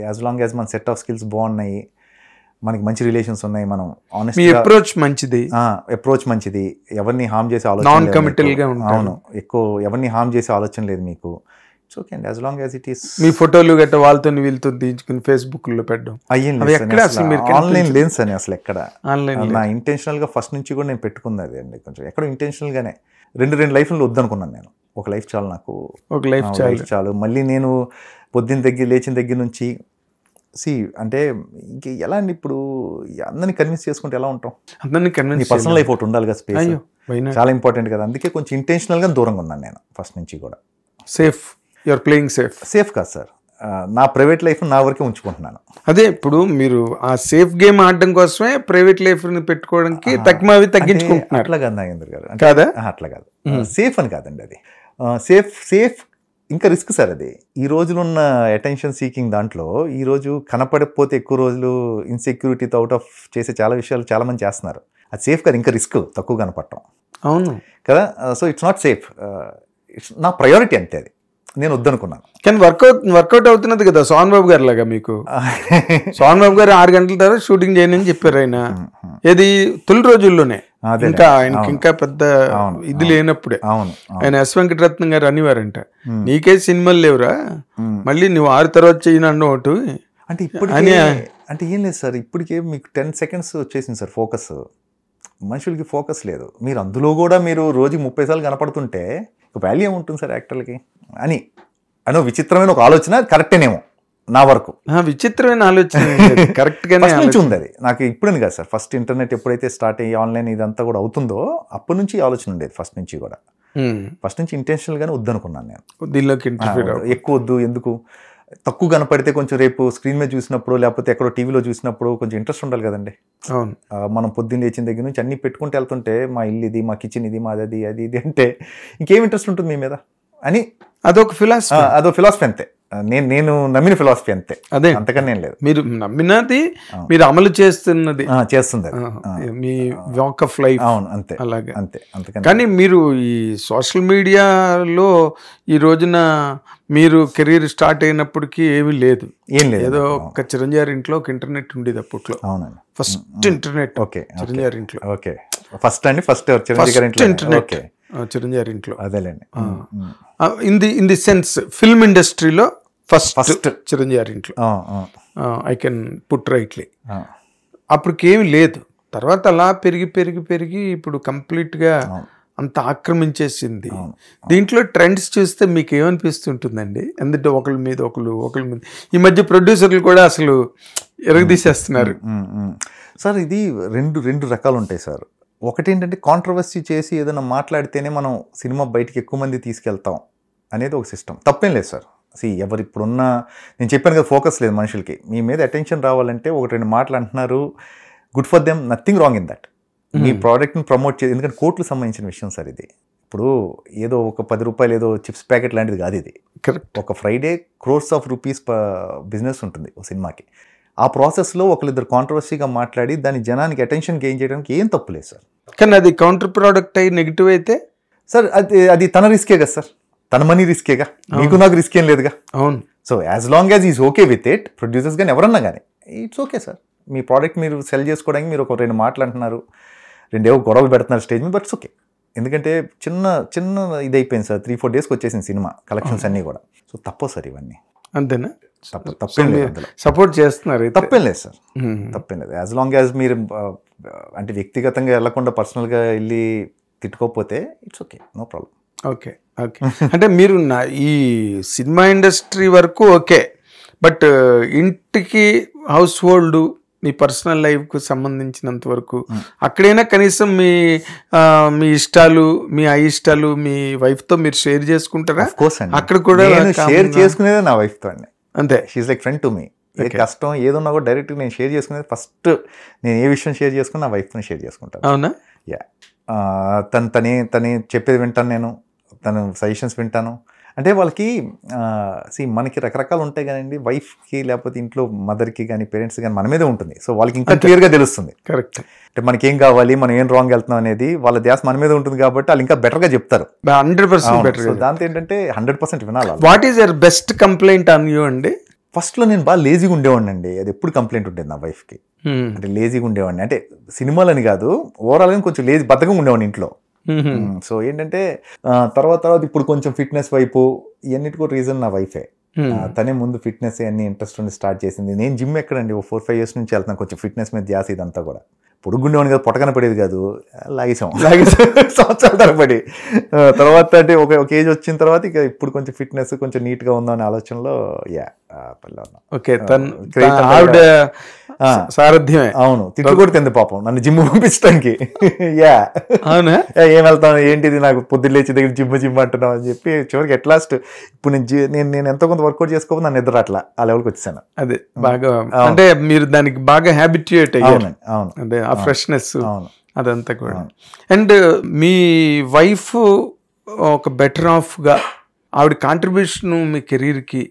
యాజ్ లాంగ్ యాజ్ మన సెట్ ఆఫ్ స్కిల్స్ బాగున్నాయి, మనకి మంచి రిలేషన్స్ ఉన్నాయి, మనం ఆనెస్ట్ అప్రోచ్ మంచిది, ఎవరిని హార్మ్ చేసే ఆలోచన, అవును, ఎక్కువ ఎవరిని హార్మ్ చేసే ఆలోచన లేదు మీకు. ఓకే అండి, as long as it is. మీ ఫోటోలు గట్రా వాళ్ళతో వీళ్ళతో తీయించుకుని ఫేస్బుక్ లో పెట్టడం ఆన్లైన్ లేన్స్ అని అసలు ఎక్కడ నా ఇంటెన్షనల్ గా ఫస్ట్ నుంచి కూడా నేను పెట్టుకుంది అది అండి. కొంచెం ఎక్కడో ఇంటెన్షనల్ గానే రెండు లైఫ్లు వద్దనుకున్నాను నేను. ఒక లైఫ్ చాలు నాకు, ఒక లైఫ్ చాలు. మళ్ళీ నేను లేచిన దగ్గర నుంచి అంటే ఇంక ఎలా అండి, ఇప్పుడు అందరినీ కన్విన్స్ చేసుకుంటే ఎలా ఉంటాం? పర్సనల్ లైఫ్ ఒకటి ఉండాలి కదా, స్పేస్ చాలా ఇంపార్టెంట్ కదా. అందుకే కొంచెం ఇంటెన్షనల్ గా దూరంగా ఉన్నాను నేను ఫస్ట్ నుంచి కూడా. యూఆర్ ప్లేయింగ్ సేఫ్ కాదు సార్, నా ప్రైవేట్ లైఫ్ నా వరకే ఉంచుకుంటున్నాను. అదే ఇప్పుడు మీరు ఆ సేఫ్ గేమ్ ఆడడం కోసమే ప్రైవేట్ లైఫ్ ని పెట్టుకోవడానికి తగ్గించుకుంటున్నారు. అట్లా కాదు నాగేంద్ర గారు, అట్లా కాదు. సేఫ్ అని కాదండి, అది సేఫ్ ఇంకా రిస్క్ సార్. అది ఈ రోజులో ఉన్న అటెన్షన్ సీకింగ్ దాంట్లో ఈ రోజు కనపడకపోతే ఎక్కువ రోజులు ఇన్సెక్యూరిటీతో అవుట్ ఆఫ్ చేసే చాలా విషయాలు చాలా మంది చేస్తున్నారు. అది సేఫ్ కాదు, ఇంకా రిస్క్ తక్కువ కనపడటం. అవును కదా. సో ఇట్స్ నాట్ సేఫ్, నా ప్రయారిటీ అంతే. అది నేను వద్దనుకున్నాను, కానీ వర్కౌట్ అవుతున్నది కదా. సోహన్ బాబు గారు లాగా మీకు సోహన్ బాబు గారు 6 గంటల తర్వాత షూటింగ్ చేయని అని చెప్పారు ఆయన. ఏది తొలి రోజుల్లోనే, ఇంకా ఆయనకి ఇంకా పెద్ద ఇది లేనప్పుడే. ఆయన ఎస్ వెంకటరత్నం గారు అనేవారంట, నీకే సినిమాలు లేవురా, మళ్ళీ నువ్వు 6 తర్వాత చేయను అన్న ఒకటి. అంటే ఇప్పుడు అంటే ఏం లేదు సార్, ఇప్పటికే మీకు 10 seconds వచ్చేసింది సార్ ఫోకస్. మనుషులకి ఫోకస్ లేదు. మీరు అందులో కూడా మీరు రోజుకి 30 సార్లు కనపడుతుంటే వాల్యూ ఏముంటుంది సార్ యాక్టర్లకి అని విచిత్రమైన ఒక ఆలోచన. కరెక్టేనేమో, నా వరకు. విచిత్రమైన ఆలోచన. కరెక్ట్ గానే ఫస్ట్ నుంచి ఉంది అది నాకు. ఇప్పుడని కాదు సార్, ఫస్ట్ ఇంటర్నెట్ ఎప్పుడైతే స్టార్ట్ అయ్యి ఆన్లైన్ ఇదంతా కూడా అవుతుందో అప్పటి నుంచి ఆలోచన ఉండేది. ఫస్ట్ నుంచి కూడా, ఫస్ట్ నుంచి ఇంటెన్షనల్ గానే వద్దనుకున్నాను నేను దీనిలోకి. ఎక్కువ వద్దు, ఎందుకు తక్కువ కనపడితే కొంచెం రేపు స్క్రీన్ మీద చూసినప్పుడు లేకపోతే ఎక్కడో టీవీలో చూసినప్పుడు కొంచెం ఇంట్రెస్ట్ ఉండాలి కదండి. అవును. మనం పొద్దున్న లేచిన దగ్గర నుంచి అన్ని పెట్టుకుంటూ వెళ్తుంటే మా ఇల్లు ఇది, మా కిచెన్ ఇది, మాది అది, అది ఇది అంటే ఇంకేం ఇంట్రెస్ట్ ఉంటుంది మీ మీద అని అదొక ఫిలాసఫీ. అదొక ఫిలాసఫీ అంతే. నేను నమ్మిన ఫిలాసఫీ అంతే, అదే అంతకన్నా ఏం లేదు. మీరు నమ్మినది మీరు అమలు చేస్తున్నది చేస్తుంది మీ వాక్ ఆఫ్ లైఫ్. అవును, అంతే అలాగే అంతే. అంతకన్నా కానీ మీరు ఈ సోషల్ మీడియాలో ఈ రోజున మీరు కెరీర్ స్టార్ట్ అయినప్పటికీ ఏమీ లేదు, ఏం లేదు. ఏదో ఒక చిరంజీవి ఇంట్లో ఒక ఇంటర్నెట్ ఉండేది అప్పట్లో. అవునండి, ఫస్ట్ ఇంటర్నెట్. ఓకే, చిరంజీవి ఇంట్లో. ఓకే, ఫస్ట్ అండి, ఫస్ట్ చిరంజీవి ఇంటర్నెట్ చిరంజీవి ఇంట్లో. అదేలేండి. ఇన్ ది సెన్స్ ఫిల్మ్ ఇండస్ట్రీలో ఫస్ట్ చిరంజీవి ఇంట్లో. I can put rightly. అప్పటికేమి లేదు. తర్వాత అలా పెరిగి పెరిగి పెరిగి ఇప్పుడు కంప్లీట్గా అంత ఆక్రమించేసింది. దీంట్లో ట్రెండ్స్ చూస్తే మీకు ఏమనిపిస్తుంటుందండి? ఎందుకంటే ఒకళ్ళ మీద ఈ మధ్య ప్రొడ్యూసర్లు కూడా అసలు ఎరగదీసేస్తున్నారు సార్. ఇది రెండు రకాలు ఉంటాయి సార్. ఒకటి ఏంటంటే కాంట్రవర్సీ చేసి ఏదైనా మాట్లాడితేనే మనం సినిమా బయటికి ఎక్కువ మంది తీసుకెళ్తాం అనేది ఒక సిస్టమ్. తప్పేం లేదు సార్. ఎవరు ఇప్పుడున్న, నేను చెప్పాను కదా, ఫోకస్ లేదు మనుషులకి. మీ మీద అటెన్షన్ రావాలంటే ఒకటి రెండు మాటలు అంటున్నారు, good for them, nothing wrong in that. మీ ప్రోడక్ట్ని ప్రమోట్ చేయాలి. ఎందుకంటే కోర్టుకు సంబంధించిన విషయం సార్ ఇది. ఇప్పుడు ఏదో ఒక 10 రూపాయలు ఏదో చిప్స్ ప్యాకెట్ లాంటిది కాదు ఇది. కరెక్ట్. ఒక Friday crores of rupees business ఉంటుంది ఒక సినిమాకి. ఆ ప్రాసెస్లో ఒకరిద్దరు కాంట్రవర్సీగా మాట్లాడి దాని జనానికి అటెన్షన్ గెయిన్ చేయడానికి ఏం తప్పులేదు సార్. కానీ అది కౌంటర్ ప్రోడక్ట్ అయ్యి నెగిటివ్ అయితే సార్ అది తన రిస్కే కదా సార్, తన మనీ రిస్కేగా, మీకు నాకు రిస్క్ ఏం లేదుగా. అవును. So as long as is okay with it, producers కానీ ఎవరన్నా కానీ it's okay sir. Me product మీరు సెల్ చేసుకోవడానికి మీరు ఒక 2 మాటలు అంటున్నారు, 2 గొడవలు పెడుతున్నారు స్టేజ్ మీద, బట్ ఇట్స్ ఓకే. ఎందుకంటే చిన్న ఇది అయిపోయింది సార్. 3-4 డేస్కి వచ్చేసింది సినిమా కలెక్షన్స్ అన్నీ కూడా. సో తప్పదు సార్ ఇవన్నీ. అంతేనా? తప్పేం లేదు అందులో. సపోర్ట్ చేస్తున్నారు? తప్పేం లేదు సార్, తప్పేం లేదు. యాజ్ లాంగ్ యాజ్ మీరు అంటే వ్యక్తిగతంగా వెళ్లకుండా పర్సనల్గా వెళ్ళి తిట్టుకోకపోతే it's okay, no problem. Okay. అంటే మీరు ఈ సినిమా ఇండస్ట్రీ వరకు ఓకే, బట్ ఇంటికి హౌస్ హోల్డ్ మీ పర్సనల్ లైఫ్కు సంబంధించినంత వరకు అక్కడైనా కనీసం మీ ఇష్టాలు, మీ అయిష్టాలు మీ వైఫ్తో మీరు షేర్ చేసుకుంటారా? అక్కడ కూడా షేర్ చేసుకునేది నా వైఫ్తో అండి. అంతే. She is like friend to me. ఏ కష్టం ఏదన్నా కూడా డైరెక్ట్గా నేను షేర్ చేసుకునేది ఫస్ట్. నేను ఏ విషయం షేర్ చేసుకుని నా వైఫ్తో షేర్ చేసుకుంటాను. అవునా? యా. తనే చెప్పేది వింటాను, నేను తన సజెషన్స్ వింటాను. అంటే వాళ్ళకి మనకి రకరకాలు ఉంటాయి కదండి, వైఫ్కి లేకపోతే ఇంట్లో మదర్కి కానీ పేరెంట్స్ కానీ మన మీదే ఉంటుంది. సో వాళ్ళకి ఇంకా క్లియర్గా తెలుస్తుంది. కరెక్ట్. అంటే మనకి ఏం కావాలి, మనం ఏం రాంగ్ వెళ్తున్నాం అనేది వాళ్ళ ధ్యాస మన మీద ఉంటుంది కాబట్టి వాళ్ళు ఇంకా బెటర్గా చెప్తారు. 100% బెటర్. సో దాంతో ఏంటంటే 100% వినాలి. What is your best complaint on you అండి? ఫస్ట్లో నేను బాగా లేజీగా ఉండేవాడిని అండి. అది ఎప్పుడు కంప్లైంట్ ఉండేది నా వైఫ్కి. అంటే లేజీగా ఉండేవాడిని అంటే సినిమాలని కాదు, ఓవరాల్గా కొంచెం బద్ధకంగా ఉండేవాడిని ఇంట్లో. సో ఏంటంటే తర్వాత ఇప్పుడు కొంచెం ఫిట్నెస్ వైపు ఇవన్నిటి కూడా రీజన్ నా వైఫే. తనే ముందు ఫిట్నెస్ అన్ని ఇంట్రెస్ట్ ఉండి స్టార్ట్ చేసింది. నేను జిమ్ ఎక్కడండి 4-5 years నుంచి వెళ్తాను. కొంచెం ఫిట్నెస్ మీద ధ్యాస ఇదంతా కూడా. పొడుగుండేవాడిని కదా, పొట్టకన పడేది కాదు, లాగేసాం సంవత్సరాల తరబడి. తర్వాత అంటే ఒక ఏజ్ వచ్చిన తర్వాత ఇక ఇప్పుడు కొంచెం ఫిట్నెస్ కొంచెం నీట్గా ఉందా అనే ఆలోచనలో సారథ్యమే. అవును, తిట్లు కూడా తింది పాపం నన్ను జిమ్ పంపించడానికి. యా, అవునా? ఏం వెళ్తాను ఏంటిది, నాకు పొద్దున్న లేచి దగ్గర జిమ్ అంటున్నావు అని చెప్పి చివరికి అట్లాస్ట్ ఇప్పుడు నేను ఎంతో కొంత వర్కౌట్ చేసుకోకపోతే నన్ను నిద్ర అట్లా ఆ లెవెల్కి వచ్చేసాను. అదే బాగా అంటే మీరు దానికి బాగా హ్యాబిట్యూట్ అయ్యారు. అవును, అంటే ఆ ఫ్రెష్నెస్ అదంతా కూడా. అండ్ మీ వైఫ్ ఒక బెటర్ ఆఫ్గా ఆవిడ కాంట్రిబ్యూషన్ మీ కెరీర్కి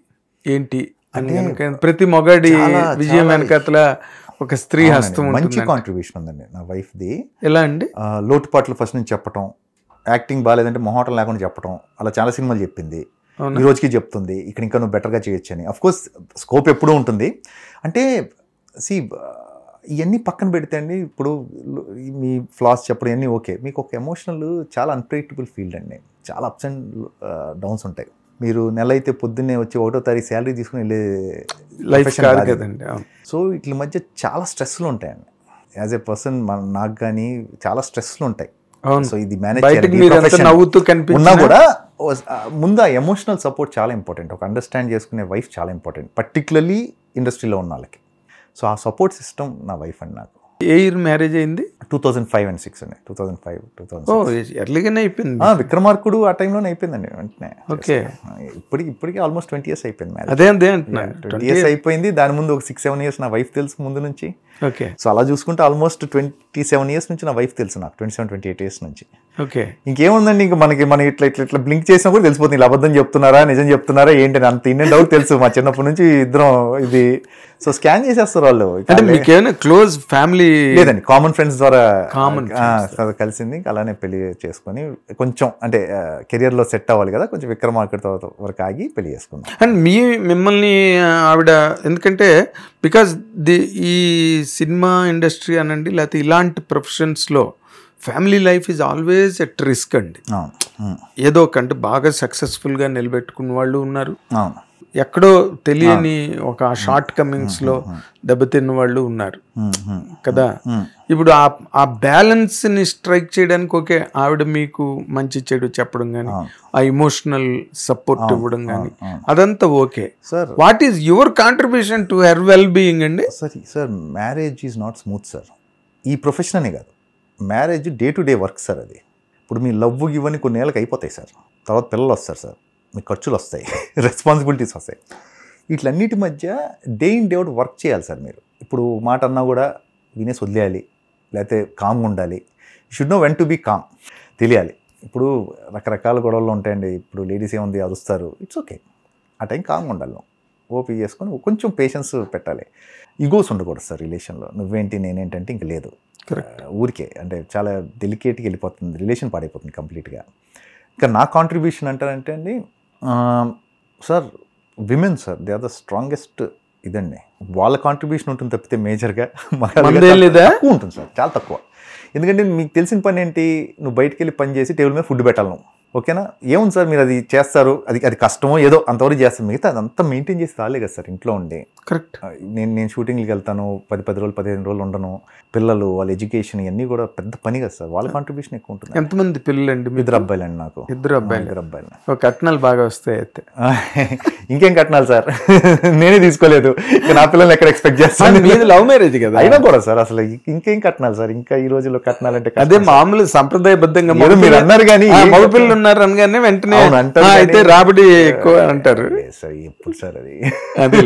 ఏంటి అని? ప్రతి మొగాడి విజయం వెనకతల ఒక స్త్రీ హస్తం మంచి కాంట్రిబ్యూషన్ ఉందండి నా వైఫ్ది. ఎలా అండి? లోటుపాట్లు ఫస్ట్ నుంచి చెప్పటం, యాక్టింగ్ బాగాలేదంటే మొహోటం లేకుండా చెప్పటం, అలా చాలా సినిమాలు చెప్పింది. ఈ రోజుకి చెప్తుంది ఇక్కడ ఇంకా నువ్వు బెటర్గా చేయొచ్చు అని. అఫ్కోర్స్ స్కోప్ ఎప్పుడూ ఉంటుంది. అంటే ఇవన్నీ పక్కన పెడితే అండి, ఇప్పుడు మీ ఫ్లాస్ చెప్పడం ఇవన్నీ ఓకే, మీకు ఒక ఎమోషనల్ చాలా అన్ప్రెడిక్టబుల్ ఫీల్డ్ అండి. చాలా అప్స్ అండ్ డౌన్స్ ఉంటాయి. మీరు నెల అయితే పొద్దున్నే వచ్చి 1వ తారీఖు శాలరీ తీసుకుని వెళ్ళే లైఫ్ కాదు కదండి. సో వీటి మధ్య చాలా స్ట్రెస్లు ఉంటాయండి. యాజ్ ఏ పర్సన్ నాకు కానీ చాలా స్ట్రెస్లు ఉంటాయి. సో ఇది మేనేజ్ ఉన్నా కూడా ముందు ఆ ఎమోషనల్ సపోర్ట్ చాలా ఇంపార్టెంట్. ఒక అండర్స్టాండ్ చేసుకునే వైఫ్ చాలా ఇంపార్టెంట్, పర్టికులర్లీ ఇండస్ట్రీలో ఉన్న వాళ్ళకి. సో ఆ సపోర్ట్ సిస్టమ్ నా వైఫ్ అండి. నాకు ఏ ఇయర్ మ్యారేజ్ అయింది? 2005 and 6 అండి. 2005 ఎర్లీగానే అయిపోయింది. విక్రమార్కుడు ఆ టైంలోనే అయిపోయిందండి వెంటనే. ఓకే, ఇప్పటికి ఆల్మోస్ట్ 20 years అయిపోయింది మ్యారేజ్. అదే అంటున్నాను, 20 years అయిపోయింది. దాని ముందు ఒక 6-7 years నా వైఫ్ తెలుసు ముందు నుంచి. ఓకే, సో అలా చూసుకుంటే ఆల్మోస్ట్ 27 years నుంచి నా వైఫ్ తెలుసు నాకు, 27-28 years నుంచి. ఓకే, ఇంకేముందండి, ఇంకా మనం ఇట్లా బ్లింక్ చేసినా కూడా తెలిసిపోతుంది ఇలా అబద్ధం చెప్తున్నారా నిజం చెప్తున్నారా ఏంటని, అంత ఇన్ డౌట్ తెలుసు మా చిన్నప్పటి నుంచి ఇద్దరం. ఇది సో స్కాన్ చేసేస్తారు వాళ్ళు. అంటే మీకేమైనా క్లోజ్ ఫ్యామిలీ లేదండి, కామన్ ఫ్రెండ్స్ ద్వారా కలిసింది. అలానే పెళ్లి చేసుకొని కొంచెం అంటే కెరియర్ లో సెట్ అవ్వాలి కదా, కొంచెం విక్రమార్కుడు వరకు ఆగి పెళ్లి చేసుకున్నాం. అండ్ మిమ్మల్ని ఆవిడ ఎందుకంటే బికాజ్ ఈ సినిమా ఇండస్ట్రీ అనండి లేకపోతే ఇలాంటి ప్రొఫెషన్స్లో family life is always at risk అండి. ఏదో కంటే బాగా సక్సెస్ఫుల్గా నిలబెట్టుకున్న వాళ్ళు ఉన్నారు, ఎక్కడో తెలియని ఒక షార్ట్ కమింగ్స్లో దెబ్బతిన్న వాళ్ళు ఉన్నారు కదా. ఇప్పుడు ఆ బ్యాలెన్స్ని స్ట్రైక్ చేయడానికి ఓకే ఆవిడ మీకు మంచి చెడు చెప్పడం కానీ ఆ ఇమోషనల్ సపోర్ట్ ఇవ్వడం కానీ అదంతా okay. What is your contribution to her well being అండి? Sir marriage is not smooth sir. ఈ ప్రొఫెషన్ అనే కాదు, marriage day to day work sir. అది ఇప్పుడు మీ లవ్ ఇవన్నీ కొన్ని ఏళ్ళకి అయిపోతాయి సార్, తర్వాత పిల్లలు వస్తారు సార్, మీకు ఖర్చులు వస్తాయి, రెస్పాన్సిబిలిటీస్ వస్తాయి. వీటన్నిటి మధ్య day in day out work చేయాలి సార్ మీరు. ఇప్పుడు మాట అన్నా కూడా వినేసి వదిలేయాలి, లేకపోతే కామ్గా ఉండాలి. You should know when to be calm, తెలియాలి. ఇప్పుడు రకరకాల గొడవలు ఉంటాయండి. ఇప్పుడు లేడీస్ ఏముంది అరుస్తారు, ఇట్స్ ఓకే, ఆ టైం కామ్గా ఉండాలి. ఓపీ చేసుకొని కొంచెం పేషెన్స్ పెట్టాలి. ఈగోస్ ఉండకూడదు సార్ రిలేషన్లో. నువ్వేంటి నేనేంటంటే ఇంక లేదు, ఊరికే అంటే చాలా డెలికేట్గా వెళ్ళిపోతుంది, రిలేషన్ పాడైపోతుంది కంప్లీట్గా. ఇంకా నా కాంట్రిబ్యూషన్ అంటారంటే అండి sir, women sir they are the strongest ఇదండి. వాళ్ళ కాంట్రిబ్యూషన్ ఉంటుంది తప్పితే మేజర్గా తక్కువ ఉంటుంది సార్, చాలా తక్కువ. ఎందుకంటే మీకు తెలిసిన పని ఏంటి, నువ్వు బయటికి వెళ్ళి పని చేసి టేబుల్ మీద ఫుడ్ పెట్టాలి నువ్వు, ఓకేనా. ఏముంది సార్ మీరు అది చేస్తారు, అది కష్టమో ఏదో అంతవరకు చేస్తారు, మిగతా అదంతా మెయింటైన్ చేసి రాలే కదా సార్ ఇంట్లో ఉండి. కరెక్ట్. నేను షూటింగ్కి వెళ్తాను, 10 రోజులు 15 రోజులు ఉండను, పిల్లలు వాళ్ళ ఎడ్యుకేషన్ ఇవన్నీ కూడా పెద్ద పని కదా సార్, వాళ్ళ కాంట్రిబ్యూషన్ ఎక్కువ ఉంటుంది. ఎంతమంది పిల్లలు అండి? 2 అబ్బాయిలండి నాకు. 2 అబ్బాయిలు. కట్నాలు బాగా వస్తాయి అయితే. ఇంకేం కట్నాలు సార్, నేనే తీసుకోలేదు, నా పిల్లల్ని ఎక్కడ ఎక్స్పెక్ట్ చేస్తాను. మీది లవ్ మ్యారేజ్ కదా అయినా కూడా సార్, అసలు ఇంకేం కట్నాలు సార్, ఇంకా ఈ రోజుల్లో కట్నాలంటే అదే మామూలు సంప్రదాయబద్ధంగా మీరు అన్నారు కానీ మగపిల్లలు ఉన్నారు అనగానే వెంటనే అయితే రాబడి ఎక్కువ అంటారు సార్. ఎప్పుడు సార్ అది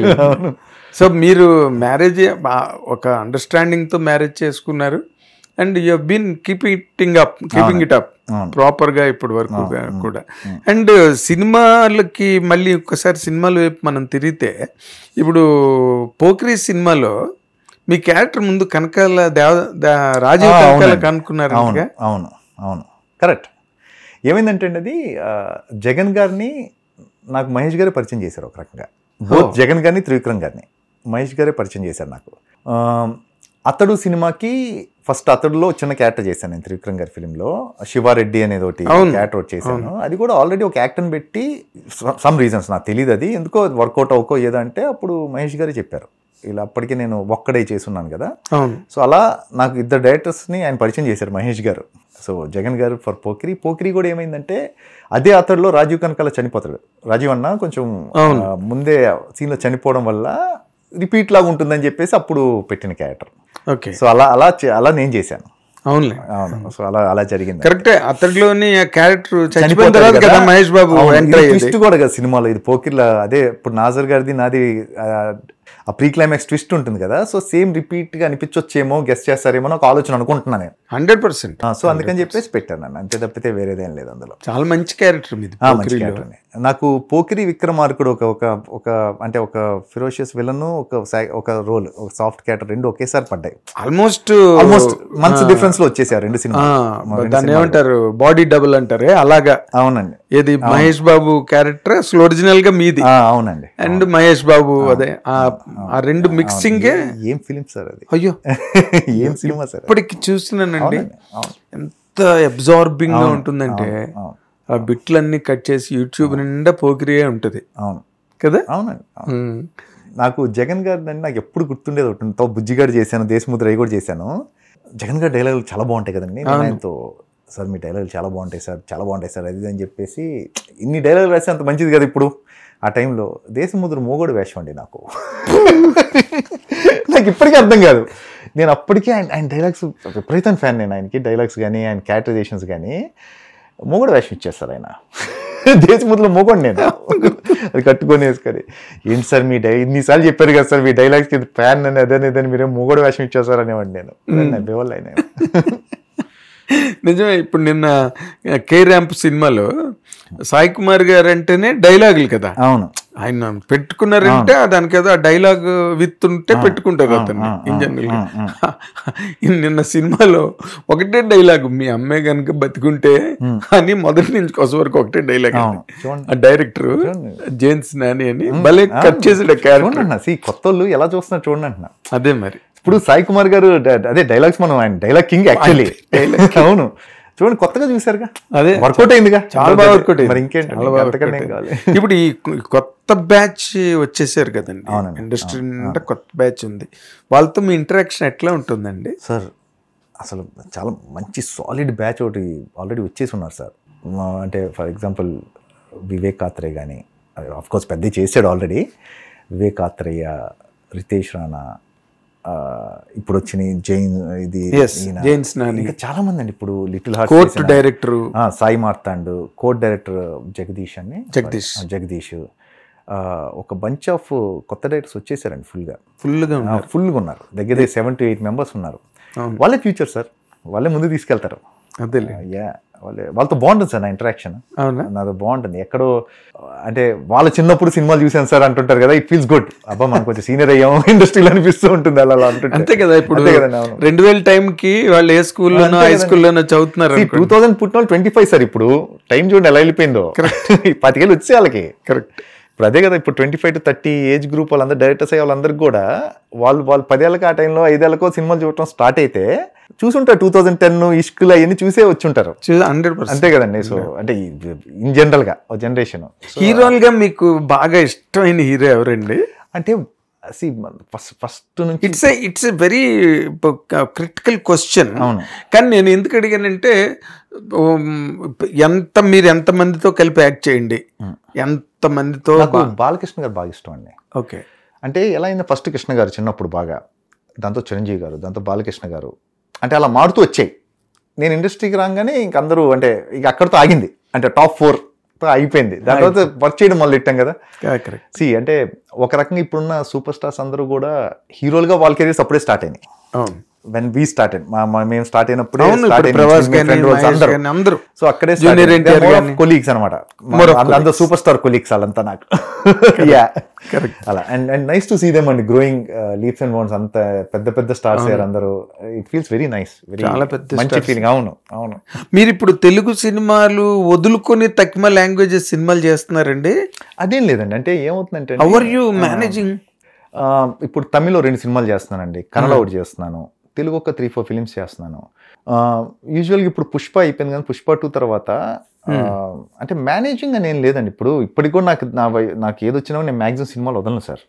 సో మీరు మ్యారేజ్ ఒక అండర్స్టాండింగ్ తో మ్యారేజ్ చేసుకున్నారు and you have been keeping it up proper గా ఇప్పటి వరకు కూడా. అండ్ సినిమాలకి మళ్ళీ ఒక్కసారి సినిమాల వైపు మనం తిరిగితే, ఇప్పుడు పోకిరి సినిమాలో మీ క్యారెక్టర్ ముందు కనకాల రాజీవ్ కనకాల కనుక్కున్నారు. అవును కరెక్ట్. ఏమైందంటే అది జగన్ గారిని నాకు మహేష్ గారే పరిచయం చేశారు ఒక రకంగా. బోత్ జగన్ గారిని త్రివిక్రమ్ గారిని మహేష్ గారే పరిచయం చేశారు నాకు. అతడు సినిమాకి ఫస్ట్ అతడులో చిన్న క్యారెక్టర్ చేశాను నేను త్రివిక్రమ్ గారి ఫిలింలో, శివారెడ్డి అనేది ఒకటి క్యారెక్టర్ ఒకటి చేశాను. అది కూడా ఆల్రెడీ ఒక యాక్టర్ని పెట్టి సమ్ రీజన్స్ నాకు తెలియదు, అది ఎందుకో వర్కౌట్ అవ్వకో ఏదంటే అప్పుడు మహేష్ గారే చెప్పారు, ఇలా అప్పటికే నేను ఒక్కడే చేసున్నాను కదా. సో అలా నాకు 2 డైరెక్టర్స్ని ఆయన పరిచయం చేశారు మహేష్ గారు. సో జగన్ గారు ఫర్ పోకిరి కూడా ఏమైందంటే అదే అతడిలో రాజీవ్ కనకాల చనిపోతాడు. రాజీవ్ అన్న కొంచెం ముందే సీన్లో చనిపోవడం వల్ల రిపీట్ లాగా ఉంటుందని చెప్పేసి అప్పుడు పెట్టిన క్యారెక్టర్. ఓకే. సో అలా నేను చేశాను. అవును. సో అలా జరిగింది. కరెక్టే. అతడిలోని క్యారెక్టర్ చనిపోయిన తర్వాత కదా మహేష్ బాబు ట్విస్ట్ కూడా కదా సినిమాలో. ఇది పోకిర్లా అదే ఇప్పుడు నాజర్ గారిది నాది ఆ ప్రీ క్లైమాక్స్ ట్విస్ట్ ఉంటుంది కదా. సో సేమ్ రిపీట్ గా అనిపించొచ్చేమో, గెస్ట్ చేస్తారేమో ఒక ఆలోచన అనుకుంటున్నాను నేను 100%. సో అందుకని చెప్పేసి పెట్టాను అన్న, అంతే తప్పితే వేరేదేం లేదు అందులో. చాలా మంచి క్యారెక్టర్ మీది. మంచి క్యారెక్టర్. నాకు పోకిరి విక్రమార్కుడు ఒక అంటే ఒక ఫిరోషియస్ విలన్, ఒక రోల్, ఒక సాఫ్ట్ క్యారెక్టర్ రెండు ఒకేసారి పడ్డాయి. ఆల్మోస్ట్ మంత్స్ డిఫరెన్స్ లో వచ్చేసారు 2 సినిమా. దాన్ని ఏమంటారు, బాడీ డబుల్ అంటారే అలాగా. అవునండి. ఏది మహేష్ బాబు క్యారెక్టర్ అసలు ఒరిజినల్ గా మీది. అవునండి. అండ్ మహేష్ బాబు అదే ఆ రెండు మిక్సింగ్. ఏం ఫిలిం సార్ అది, అయ్యో ఏం సినిమా సార్. ఇప్పటికి చూస్తున్నానండి, ఎంత అబ్జార్బింగ్ గా ఉంటుందంటే ఆ బిట్లన్నీ కట్ చేసి యూట్యూబ్ నిండా పోకిరియే ఉంటుంది. అవును కదా. అవునండి. నాకు జగన్ గారి నాకు ఎప్పుడు గుర్తుండేది ఒకటి, బుజ్జిగాడు చేశాను, దేశముద్ర అవి కూడా చేశాను. జగన్ గారి డైలాగులు చాలా బాగుంటాయి కదండి. ఆయనతో సార్ మీ డైలాగులు చాలా బాగుంటాయి సార్, చాలా బాగుంటాయి సార్, అది అని చెప్పేసి ఇన్ని డైలాగులు రాస్తే అంత మంచిది కదా. ఇప్పుడు ఆ టైంలో దేశముద్ర మోగోడు వేషం అండి నాకు. నాకు ఇప్పటికీ అర్థం కాదు. నేను అప్పటికే ఆయన డైలాగ్స్ విపరీతం ఫ్యాన్. నేను ఆయనకి డైలాగ్స్ కానీ ఆయన క్యారెక్టరైజేషన్స్ కానీ మోగోడు వేషం ఇచ్చేస్తారు ఆయన. దేశముద్రలో మోగోడు నేను అది కట్టుకొని వేసుకొని, ఏంటి సార్ మీ ఇన్నిసార్లు చెప్పారు కదా సార్ మీ డైలాగ్స్కి ఫ్యాన్ అని అదని మీరేం మోగోడు వేషం ఇచ్చేస్తారు అనేవాడు నేను. బేవల్ ఆయన నిజమే. ఇప్పుడు నిన్న కే ర్యాంప్ సినిమాలో సాయి కుమార్ గారు అంటేనే డైలాగులు కదా. అవును, ఆయన పెట్టుకున్నారంటే దానికి ఏదో ఆ డైలాగ్ విత్ ఉంటే పెట్టుకుంటారు అతన్ని ఇన్ జనరల్ గా. నిన్న సినిమాలో ఒకటే డైలాగ్, మీ అమ్మాయి కనుక బతికుంటే అని మొదటి నుంచి కొస వరకు ఒకటే డైలాగ్. ఆ డైరెక్టర్ జేమ్స్ నాని అని భలే కట్ చేసాడు క్యారెక్టర్. కొత్త వాళ్ళు ఎలా చూస్తున్నారు చూడండి అంటున్నా. అదే మరి ఇప్పుడు సాయి కుమార్ గారు అదే డైలాగ్స్, మనం ఆయన డైలాగ్ కింగ్ యాక్చువల్లీ. అవును, చూడండి కొత్తగా చూసారుగా, అదే వర్కౌట్ అయిందిగా, చాలా బాగా వర్కౌట్ అయింది. మరి ఇంకేంటి కావాలి. ఇప్పుడు ఈ కొత్త బ్యాచ్ వచ్చేసారు కదండి ఇండస్ట్రీ అంటే, కొత్త బ్యాచ్ ఉంది. వాళ్ళతో మీ ఇంటరాక్షన్ ఎట్లా ఉంటుందండి? సార్ అసలు చాలా మంచి సాలిడ్ బ్యాచ్ ఒకటి ఆల్రెడీ వచ్చేసి ఉన్నారు సార్. అంటే ఫర్ ఎగ్జాంపుల్ వివేక్ ఆత్రేయ కానీ, ఆఫ్కోర్స్ పెద్ద చేసాడు ఆల్రెడీ. వివేక్ ఆత్రేయ, రితేష్ రాణా, ఇప్పుడు వచ్చిన జైన్స్ నాని, ఇంకా చాలా మంది అండి. ఇప్పుడు little heart court director Sai Marthand, court director Jagadeesh Jagadeesh, ఒక బంచ్ ఆఫ్ కొత్త డైరెక్టర్స్ వచ్చేసారండి. ఫుల్గా ఉన్నారు. దగ్గర 7 to 8 మెంబర్స్ ఉన్నారు. వాళ్ళే ఫ్యూచర్ సార్, వాళ్ళే ముందు తీసుకెళ్తారు. అదే వాళ్ళతో బాగుంటుంది సార్ నా ఇంటరాక్షన్. నాతో బాగుంటుంది. ఎక్కడో అంటే వాళ్ళ చిన్నప్పుడు సినిమాలు చూసాను సార్ అంటుంటారు కదా, ఇట్ ఫీల్స్ గుడ్. అబ్బా మనం కొంచెం సీనియర్ అయ్యాము ఇండస్ట్రీలో అనిపిస్తూ ఉంటుంది అలా అంటుంటే. అంతే కదా. ఇప్పుడు 2000 టైంకి వాళ్ళు ఏ స్కూల్లోనో హై స్కూల్లోనో చదువుతున్నారు. 2000 పుట్టిన వాళ్ళు 25 సార్. ఇప్పుడు టైం చూడండి ఎలా వెళ్ళిపోయిందో. 10 ఏళ్ళు వచ్చే వాళ్ళకి. కరెక్ట్. ఇప్పుడు అదే కదా, ఇప్పుడు 25 to 30 ఏజ్ గ్రూప్ వాళ్ళందరూ డైరెక్టర్స్ అయ్యే వాళ్ళందరికీ కూడా వాళ్ళు 10 ఏళ్ళకి ఆ టైంలో 5 ఏళ్ళకో సినిమాలు చూడటం స్టార్ట్ అయితే చూసుంటారు. 2010 ఇష్కులు అవన్నీ చూసే వచ్చి ఉంటారు. 100%. అంతే కదండి. సో అంటే ఇన్ జనరల్ గా జనరేషన్ హీరోలుగా మీకు బాగా ఇష్టమైన హీరో ఎవరండి? అంటే ఫస్ట్ నుంచి it's a very critical question. కానీ నేను ఎందుకు అడిగానంటే, మీరు ఎంతమందితో కలిపి యాక్ట్ చేయండి, ఎంతమందితో. బాలకృష్ణ గారు బాగా ఇష్టం అండి. ఓకే. అంటే ఎలా అయిందో, ఫస్ట్ కృష్ణ గారు చిన్నప్పుడు బాగా, దాంతో చిరంజీవి గారు, దాంతో బాలకృష్ణ గారు, అంటే అలా మారుతూ వచ్చాయి. నేను ఇండస్ట్రీకి రాగానే ఇంక అందరూ అంటే ఇక అక్కడితో ఆగింది. అంటే టాప్ 4 అయిపోయింది. దాని తర్వాత వర్క్ చేయడం మొదలు పెట్టాం కదా. అంటే ఒక రకంగా ఇప్పుడున్న సూపర్ స్టార్స్ అందరూ కూడా హీరోలుగా వాళ్ళ కెరీర్స్ అప్పుడే స్టార్ట్ అయినాయి. when we started, మేము స్టార్ట్ అయినప్పుడే అందరూ. సో అక్కడే కొలీగ్స్ అనమాట, అందరూ సూపర్ స్టార్ కొలీగ్స్ వాళ్ళంతా నాకు. అలా and nice to see them and growing leaps and bounds. అంత పెద్ద పెద్ద స్టార్స్ అందరూ. ఇట్ ఫీల్స్ వెరీ నైస్, చాలా పెద్ద మంచి ఫీలింగ్. అవును. మీరు ఇప్పుడు తెలుగు సినిమాలు వదులుకొని తక్కువ లాంగ్వేజెస్ సినిమాలు చేస్తున్నారండి? అదేం లేదండి. అంటే ఏమవుతుందంటే, హౌ ఆర్ యూ మేనేజింగ్? ఇప్పుడు తమిళ్లో 2 సినిమాలు చేస్తున్నానండి, కన్నడ ఒకటి చేస్తున్నాను, తెలుగు ఒక 3-4 ఫిలిమ్స్ చేస్తున్నాను. యూజువల్గా ఇప్పుడు పుష్ప అయిపోయింది కానీ పుష్ప 2 తర్వాత అంటే మేనేజింగ్ అని ఏం లేదండి. ఇప్పటికి కూడా నాకు ఏదొచ్చినా నేను మ్యాక్సిమం సినిమాలు వదలను సార్.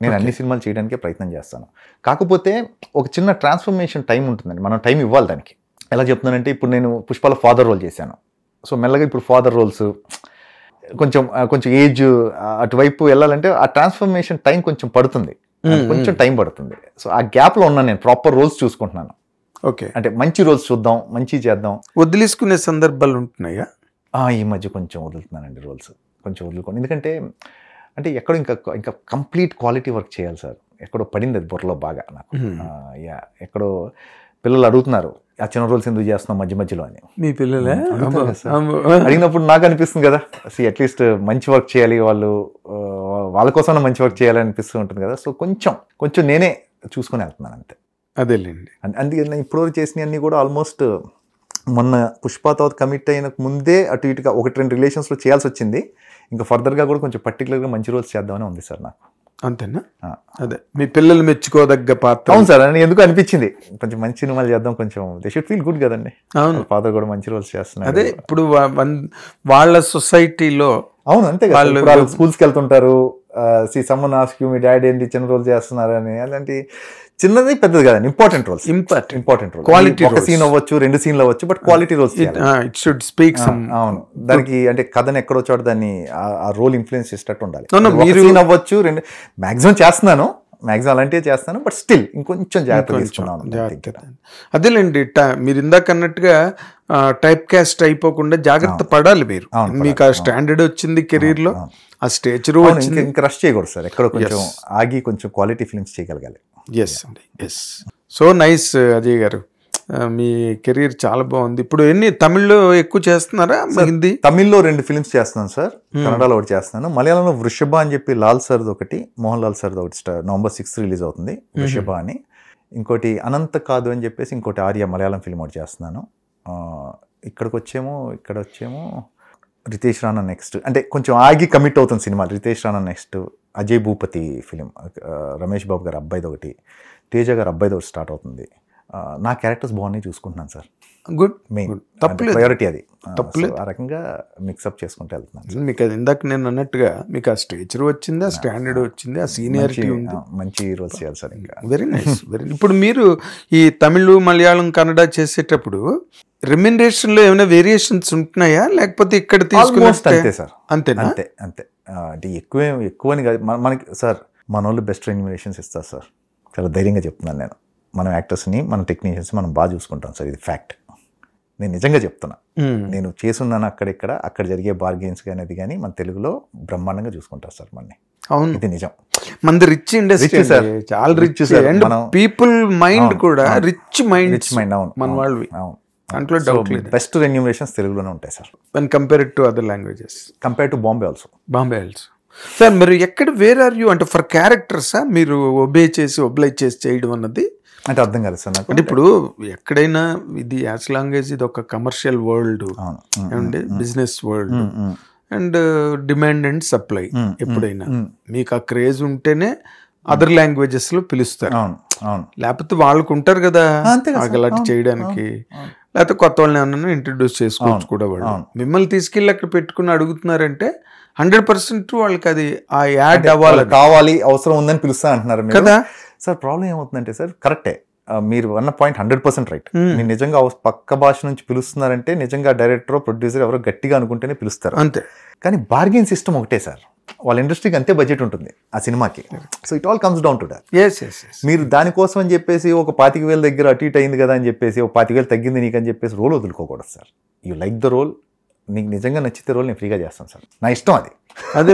నేను అన్ని సినిమాలు చేయడానికే ప్రయత్నం చేస్తాను. కాకపోతే ఒక చిన్న ట్రాన్స్ఫర్మేషన్ టైం ఉంటుందండి, మనం టైం ఇవ్వాలి దానికి. ఎలా చెప్తున్నానంటే, ఇప్పుడు నేను పుష్పలో ఫాదర్ రోల్ చేశాను. సో మెల్లగా ఇప్పుడు ఫాదర్ రోల్స్ కొంచెం ఏజ్ అటువైపు వెళ్ళాలంటే ఆ ట్రాన్స్ఫర్మేషన్ టైం కొంచెం పడుతుంది, కొంచెం టైం పడుతుంది. సో ఆ గ్యాప్ లో ఉన్నాను నేను, ప్రాపర్ రోల్స్ చూసుకుంటున్నాను. ఓకే. అంటే మంచి రోల్స్ చూద్దాం, మంచి చేద్దాం. వదిలేసుకునే సందర్భాలు ఉంటున్నాయా? ఈ మధ్య కొంచెం వదులుతున్నానండి రోల్స్, కొంచెం వదులుకోండి. ఎందుకంటే అంటే ఎక్కడో ఇంకా కంప్లీట్ క్వాలిటీ వర్క్ చేయాలి సార్. ఎక్కడో పడింది అది బుర్రలో బాగా నాకు. ఎక్కడో పిల్లలు అడుగుతున్నారు, ఆ చిన్న రోల్స్ ఎందుకు చేస్తున్నాం మధ్య మధ్యలో అని. మీ పిల్లలే అడిగినప్పుడు నాకు అనిపిస్తుంది కదా, అట్లీస్ట్ మంచి వర్క్ చేయాలి, వాళ్ళ కోసం మంచి వర్క్ చేయాలి అనిపిస్తూ ఉంటుంది కదా. సో కొంచెం నేనే చూసుకొని వెళ్తున్నాను అంతే. అదేలేండి. అందుకే ఇప్పటివరకు చేసినవి అన్నీ కూడా ఆల్మోస్ట్ మొన్న పుష్ప తర్వాత కమిట్ అయిన ముందే అటు ఇటుగా 1-2 రిలేషన్స్లో చేయాల్సి వచ్చింది. ఇంకా ఫర్దర్గా కూడా కొంచెం పర్టికులర్గా మంచి రోల్స్ చేద్దామని ఉంది సార్ నాకు. అంతేనా? అదే మీ పిల్లలు మెచ్చుకోదగ్గ పాత్ర. అవును సార్, అని ఎందుకు అనిపించింది, కొంచెం మంచి సినిమాలు చేద్దాం, కొంచెం దే షుడ్ ఫీల్ గుడ్ కదండి. అవును, ఫాదర్ కూడా మంచి రోల్స్ చేస్తున్నారు. అదే ఇప్పుడు వాళ్ళ సొసైటీలో. అవును, అంతే కదా. వాళ్ళు స్కూల్స్కి వెళ్తుంటారు, సమ్మన్ ఆస్క్ యూ మీ డాడీ ఏంటి చిన్న రోల్ చేస్తున్నారు అని. అలాంటి చిన్నది పెద్దది కాదండి, important roles. Important role, quality ఒక సీన్ అవ్వచ్చు, 2 సీన్లు అవ్వచ్చు, but quality roles. It should speak some. అవును, దానికి అంటే కథను ఎక్కడో చోట దాన్ని ఆ రోల్ ఇన్ఫ్లుయెన్స్ చేసేటట్టు ఉండాలి. మీరు సీన్ అవ్వచ్చు, 2 మాక్సిమం చేస్తున్నాను, మాక్సిమం అలాంటివి చేస్తాను, బట్ స్టిల్ ఇంకొంచెం జాగ్రత్త తీసుకున్నాను. అదేలేండి, మీరు ఇందాక అన్నట్టుగా టైప్ కాస్ట్ అయిపోకుండా జాగ్రత్త పడాలి మీరు. మీకు ఆ స్టాండర్డ్ వచ్చింది కెరీర్ లో, ఆ స్టేచర్ వచ్చింది, ఇంకా రష్ చేయకూడదు సార్. ఎక్కడ కొంచెం ఆగి కొంచెం క్వాలిటీ ఫిల్మ్స్ చేయగలగాలి. ఎస్ అండి, ఎస్. సో నైస్ అజయ్ గారు, మీ కెరీర్ చాలా బాగుంది. ఇప్పుడు తమిళ్లో ఎక్కువ చేస్తున్నారా, హిందీ? తమిళ్లో 2 ఫిల్మ్స్ చేస్తున్నాను సార్, కన్నడలో ఒకటి చేస్తున్నాను, మలయాళంలో వృషభ అని చెప్పి లాల్ సార్ది ఒకటి, మోహన్ లాల్ సార్ది ఒకటి November 6 రిలీజ్ అవుతుంది, వృషభ అని. ఇంకోటి అనంత కాదు అని చెప్పేసి ఇంకోటి ఆర్య మలయాళం ఫిల్మ్ ఒకటి చేస్తున్నాను. ఇక్కడ వచ్చేమో రితేష్ రాణా నెక్స్ట్, అంటే కొంచెం ఆగి కమిట్ అవుతుంది cinema. Ritesh Rana next, Ajay Bhupathi film, Ramesh Babu గారు అబ్బాయిది ఒకటి, తేజ గారు అబ్బాయిది ఒకటి స్టార్ట్ అవుతుంది. నా క్యారెక్టర్స్ బాగున్నాయి చూసుకుంటున్నాను సార్. గుడ్, మెయిన్ తప్పలేదు, ప్రయారిటీ అది. తప్పలేదు. ఆ రకంగా మిక్సప్ చేసుకుంటూ వెళ్తున్నాను. మీకు అది ఇందాక నేను అన్నట్టుగా మీకు ఆ స్టేచర్ వచ్చింది, ఆ స్టాండర్డ్ వచ్చింది, ఆ సీనియారిటీ ఉంది, మంచి రోల్స్ చేయాలి సార్. ఇంకా వెరీ నైస్, వెరీ. ఇప్పుడు మీరు ఈ తమిళ్, మలయాళం, కన్నడ చేసేటప్పుడు రెమ్యునరేషన్ లో ఏమైనా వేరియేషన్స్ ఉంటున్నాయా, లేకపోతే ఇక్కడ తీసుకుని? అంతే సార్, అంతేనా? అంతే. అంటే ఎక్కువని కాదు మనకి సార్. మన వాళ్ళు బెస్ట్ రెమ్యునరేషన్స్ ఇస్తారు సార్, చాలా ధైర్యంగా చెప్తున్నాను నేను. మనం యాక్టర్స్ని, మన టెక్నీషియన్స్ మనం బాగా చూసుకుంటాం సార్, ఇది ఫ్యాక్ట్. నేను నిజంగా చెప్తున్నా, నేను చేసున్నాను అక్కడ జరిగే బార్గెన్స్ కానీ అది కానీ మన తెలుగులో బ్రహ్మాండంగా చూసుకుంటారు సార్ మనని. అవును, ఇది నిజం. మనది రిచ్ ఇండస్ట్రీ సార్, చాలా rich sir. And people mind కూడా రిచ్ మైండ్. అవును, మన వాళ్ళవి. అవును, దాంట్లో డౌట్ లేదు. బెస్ట్ రెమ్యునరేషన్స్ తెలుగులోనే ఉంటాయి sir, when compared to other languages, compare to Bombay also. Sir మీరు ఎక్కడ, వేర్ ఆర్ యూ అంటే ఫర్ క్యారెక్టర్సా మీరు ఒబ్లైజ్ చేసి చేయడం అన్నది? అంటే అర్థం కాలేదు సార్ నాకు. అంటే ఇప్పుడు ఎక్కడైనా ఇది యాజ్ లాంగ్ యాజ్ ఇది ఒక commercial world and business world and demand and supply, ఎప్పుడైనా మీకు ఆ క్రేజ్ ఉంటేనే అదర్ లాంగ్వేజెస్ లో పిలుస్తారు. లేకపోతే వాళ్ళకు ఉంటారు కదా అలాంటి చేయడానికి, లేకపోతే కొత్త వాళ్ళని ఏమన్నా ఇంట్రడ్యూస్ చేసుకోవచ్చు కూడా. వాళ్ళు మిమ్మల్ని తీసుకెళ్ళి అక్కడ పెట్టుకుని అడుగుతున్నారంటే 100% వాళ్ళకి అది ఆ యాడ్ కావాలి, అవసరం ఉందని పిలుస్తా అంటున్నారు కదా సార్. ప్రాబ్లం ఏమవుతుందంటే సార్, కరెక్టే మీరు అన్న పాయింట్ 100% రైట్. మీరు నిజంగా పక్క భాష నుంచి పిలుస్తున్నారంటే నిజంగా డైరెక్టర్, ప్రొడ్యూసర్ ఎవరో గట్టిగా అనుకుంటేనే పిలుస్తారు, అంతే. కానీ బార్గెన్ సిస్టమ్ ఒకటే సార్, వాళ్ళ ఇండస్ట్రీకి అంతే బడ్జెట్ ఉంటుంది ఆ సినిమాకి. So it all comes down to that. మీరు దానికోసం అని చెప్పేసి ఒక 25,000 దగ్గర అటు ఇటు అయింది కదా అని చెప్పేసి ఒక 25,000 తగ్గింది నీకు అని చెప్పేసి రోల్ వదులుకోకూడదు sir. You like the role, నీకు నిజంగా నచ్చితే రోల్ నేను ఫ్రీగా చేస్తాను సార్, నా ఇష్టం అది. అదే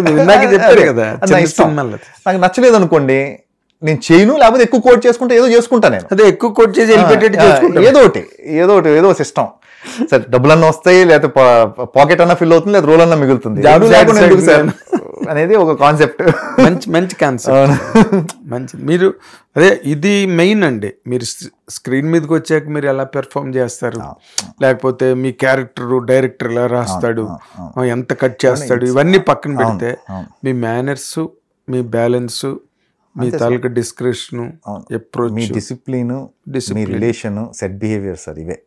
చెప్పారు కదా, నా ఇష్టం. నాకు నచ్చలేదు అనుకోండి, నేను చేయను, లేకపోతే ఎక్కువ కోట్ చేసుకుంటే ఏదో చేసుకుంటా. నేను అదే ఎక్కువ కోట్ చేసి ఏదో సిస్టమ్ సార్. డబ్బులన్నా వస్తాయి, లేకపోతే పాకెట్ అన్నా ఫిల్ అవుతుంది, లేదా రోల్ అన్నా మిగులుతుంది అనేది ఒక కాన్సెప్ట్. మంచి కాన్సెప్ట్, మంచి. మీరు అదే ఇది మెయిన్ అండి. మీరు స్క్రీన్ మీదకి వచ్చాక మీరు ఎలా పెర్ఫామ్ చేస్తారు, లేకపోతే మీ క్యారెక్టర్ డైరెక్టర్ ఎలా రాస్తాడు, ఎంత కట్ చేస్తాడు, ఇవన్నీ పక్కన పెడితే మీ మేనర్స్, మీ బ్యాలెన్స్, మీ తాలూకా డిస్క్రిప్షన్, అప్రోచ్, మీ డిసిప్లిన్, మీ రిలేషన్, సెట్ బిహేవియర్ సార్, ఇవే.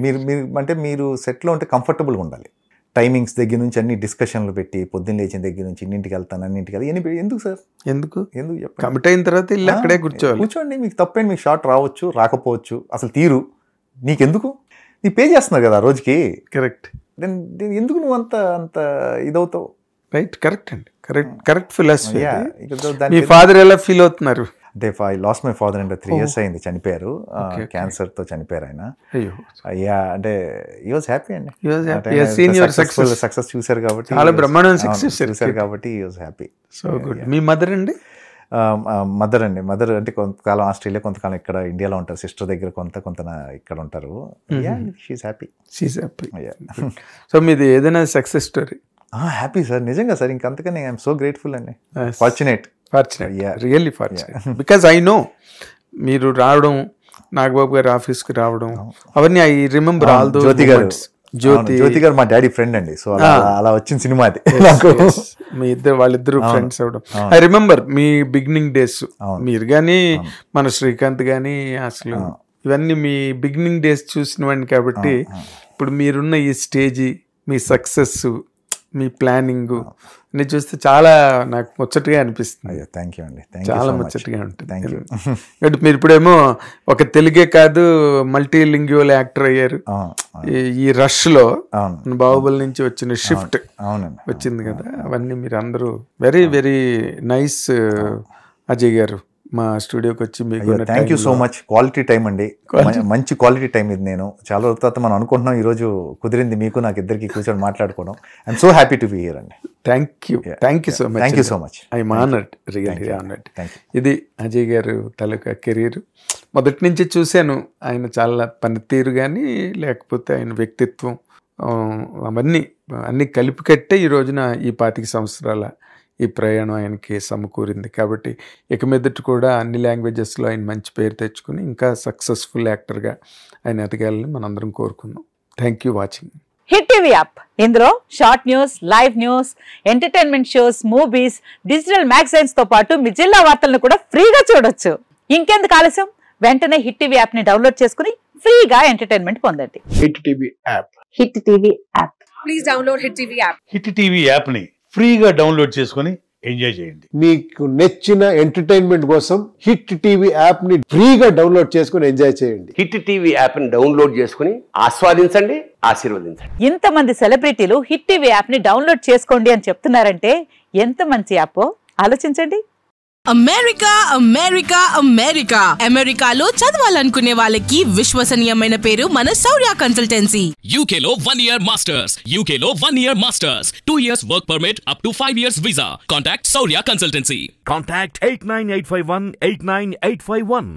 మీరు అంటే మీరు సెట్లో ఉంటే కంఫర్టబుల్గా ఉండాలి. టైమింగ్స్ దగ్గర నుంచి అన్ని డిస్కషన్లు పెట్టి, పొద్దున్న లేచిన దగ్గర నుంచి ఇన్నింటికి వెళ్తాను, అన్నింటికి వెళ్తాను, ఎందుకు సార్? ఎందుకు కమిట్ అయిన తర్వాత ఇల్లు అక్కడే కూర్చోండి. మీకు తప్పేంటి, మీకు షార్ట్ రావచ్చు, రాకపోవచ్చు, అసలు తీరు నీకెందుకు? నీ పే చేస్తున్నావు కదా రోజుకి. కరెక్ట్. ఎందుకు నువ్వు అంత ఇదవుతావు? రైట్, కరెక్ట్ అండి, కరెక్ట్ ఫిలాసఫీ. మీ ఫాదర్ ఎలా ఫీల్ అవుతున్నారు? అంటే ఐ లాస్ట్ మై ఫాదర్ అంటే 3 years అయింది, చనిపోయారు, క్యాన్సర్ తో చనిపోయారు ఆయన. అంటే he was happy అండి, సక్సెస్ చూసారు కాబట్టి, చాలా బ్రహ్మాండమైన సక్సెస్ చూసారు కాబట్టి he was happy. So good. Me mother అండి? మదర్ అంటే కొంతకాలం ఆస్ట్రేలియా, కొంతకాలం ఇక్కడ ఇండియాలో ఉంటారు, సిస్టర్ దగ్గర కొంత ఇక్కడ ఉంటారు. She is happy. సో మీది ఏదైనా సక్సెస్ స్టోరీ? హ్యాపీ సార్, నిజంగా సార్, ఇంకంతకని ఐఎమ్ సో గ్రేట్ఫుల్ అండి. Fortunate, really fortunate. Because I know మీరు రావడం, నాగబాబు గారి ఆఫీస్కి రావడం, అవన్నీ ఐ రిమెంబర్ ఆల్ దోస్. జ్యోతి గారు మా డాడీ ఫ్రెండ్ అండి, సో అలా వచ్చిన సినిమా అది. మీ వాళ్ళిద్దరు ఫ్రెండ్స్ అవడం I remember. Me beginning days, మీరు కానీ మన శ్రీకాంత్ కానీ, అసలు ఇవన్నీ మీ బిగినింగ్ డేస్ చూసినవండి. కాబట్టి ఇప్పుడు మీరున్న ఈ స్టేజీ, మీ సక్సెస్, మీ ప్లానింగ్, అన్ని చూస్తే చాలా నాకు ముచ్చటగా అనిపిస్తుంది. అయ్యో థ్యాంక్ యూ అండి, చాలా ముచ్చటగా ఉంటుంది. Thank you. అంటే మీరు ఇప్పుడేమో ఒక తెలుగే కాదు మల్టీ లింగ్యువల్ యాక్టర్ అయ్యారు. ఈ రష్ లో బాహుబలి నుంచి వచ్చిన షిఫ్ట్ వచ్చింది కదా, అవన్నీ మీరు అందరూ వెరీ వెరీ నైస్. అజయ్ గారు మా స్టూడియోకి వచ్చి మీకు thank you so much. Quality time అండి, మంచి క్వాలిటీ టైం ఇది. నేను చాలా రోజుల తర్వాత మనం అనుకుంటున్నాం, ఈరోజు కుదిరింది మీకు నాకు ఇద్దరికి కూర్చొని మాట్లాడుకోవడం. I'm so happy to be here అండి. Thank you so much. Thank you so much. I'm honoured, really honoured. ఇది అజయ్ గారు తాలూకా కెరీర్. మొదటి నుంచి చూశాను ఆయన చాలా పనితీరు కానీ లేకపోతే ఆయన వ్యక్తిత్వం అన్నీ కలిపి కట్టే ఈ రోజున ఈ 25 సంవత్సరాల ఈ ప్రయాణం ఆయనకి సమకూరింది. కాబట్టి ఇక మీదట కూడా అన్ని లాంగ్వేజెస్లో ఆయన మంచి పేరు తెచ్చుకుని ఇంకా సక్సెస్ఫుల్ యాక్టర్గా ఆయన ఎదగాలని మనందరం కోరుకుందాం. Thank you watching hit TV app. ఇందులో short news, live news, entertainment shows, movies, digital magazines తో పాటు మీ జిల్లా వార్తలను కూడా ఫ్రీగా చూడొచ్చు. ఇంకెందుకు ఆలస్యం, వెంటనే హిట్ టీవీ యాప్ ని డౌన్లోడ్ చేసుకుని ఫ్రీగా ఎంటర్టైన్మెంట్ పొందండి. Hit TV app. Hit TV app. Please download hit TV app. Hit TV app ని ఫ్రీగా డౌన్లోడ్ చేసుకుని ఎంజాయ్ చేయండి. మీకు నచ్చిన ఎంటర్టైన్మెంట్ కోసం హిట్ టీవీ యాప్ ని ఫ్రీగా డౌన్లోడ్ చేసుకుని ఎంజాయ్ చేయండి. హిట్ టీవీ యాప్ ని డౌన్లోడ్ చేసుకుని ఆస్వాదించండి, ఆశీర్వదించండి. ఇంతమంది సెలబ్రిటీలు హిట్ టీవీ యాప్ ని డౌన్లోడ్ చేసుకోండి అని చెప్తున్నారంటే ఎంత మంచి యాప్ ఆలోచించండి. అమెరికా అమెరికా అమెరికా అమెరికాలో చదవాలనుకునే వాళ్ళకి విశ్వసనీయమైన పేరు మన శౌర్య కన్సల్టెన్సీ. UK లో 1 year masters, UK లో 1 year masters, 2 years work permit up to 5 years visa. Contact Saurya Consultancy. Contact 89851 89851.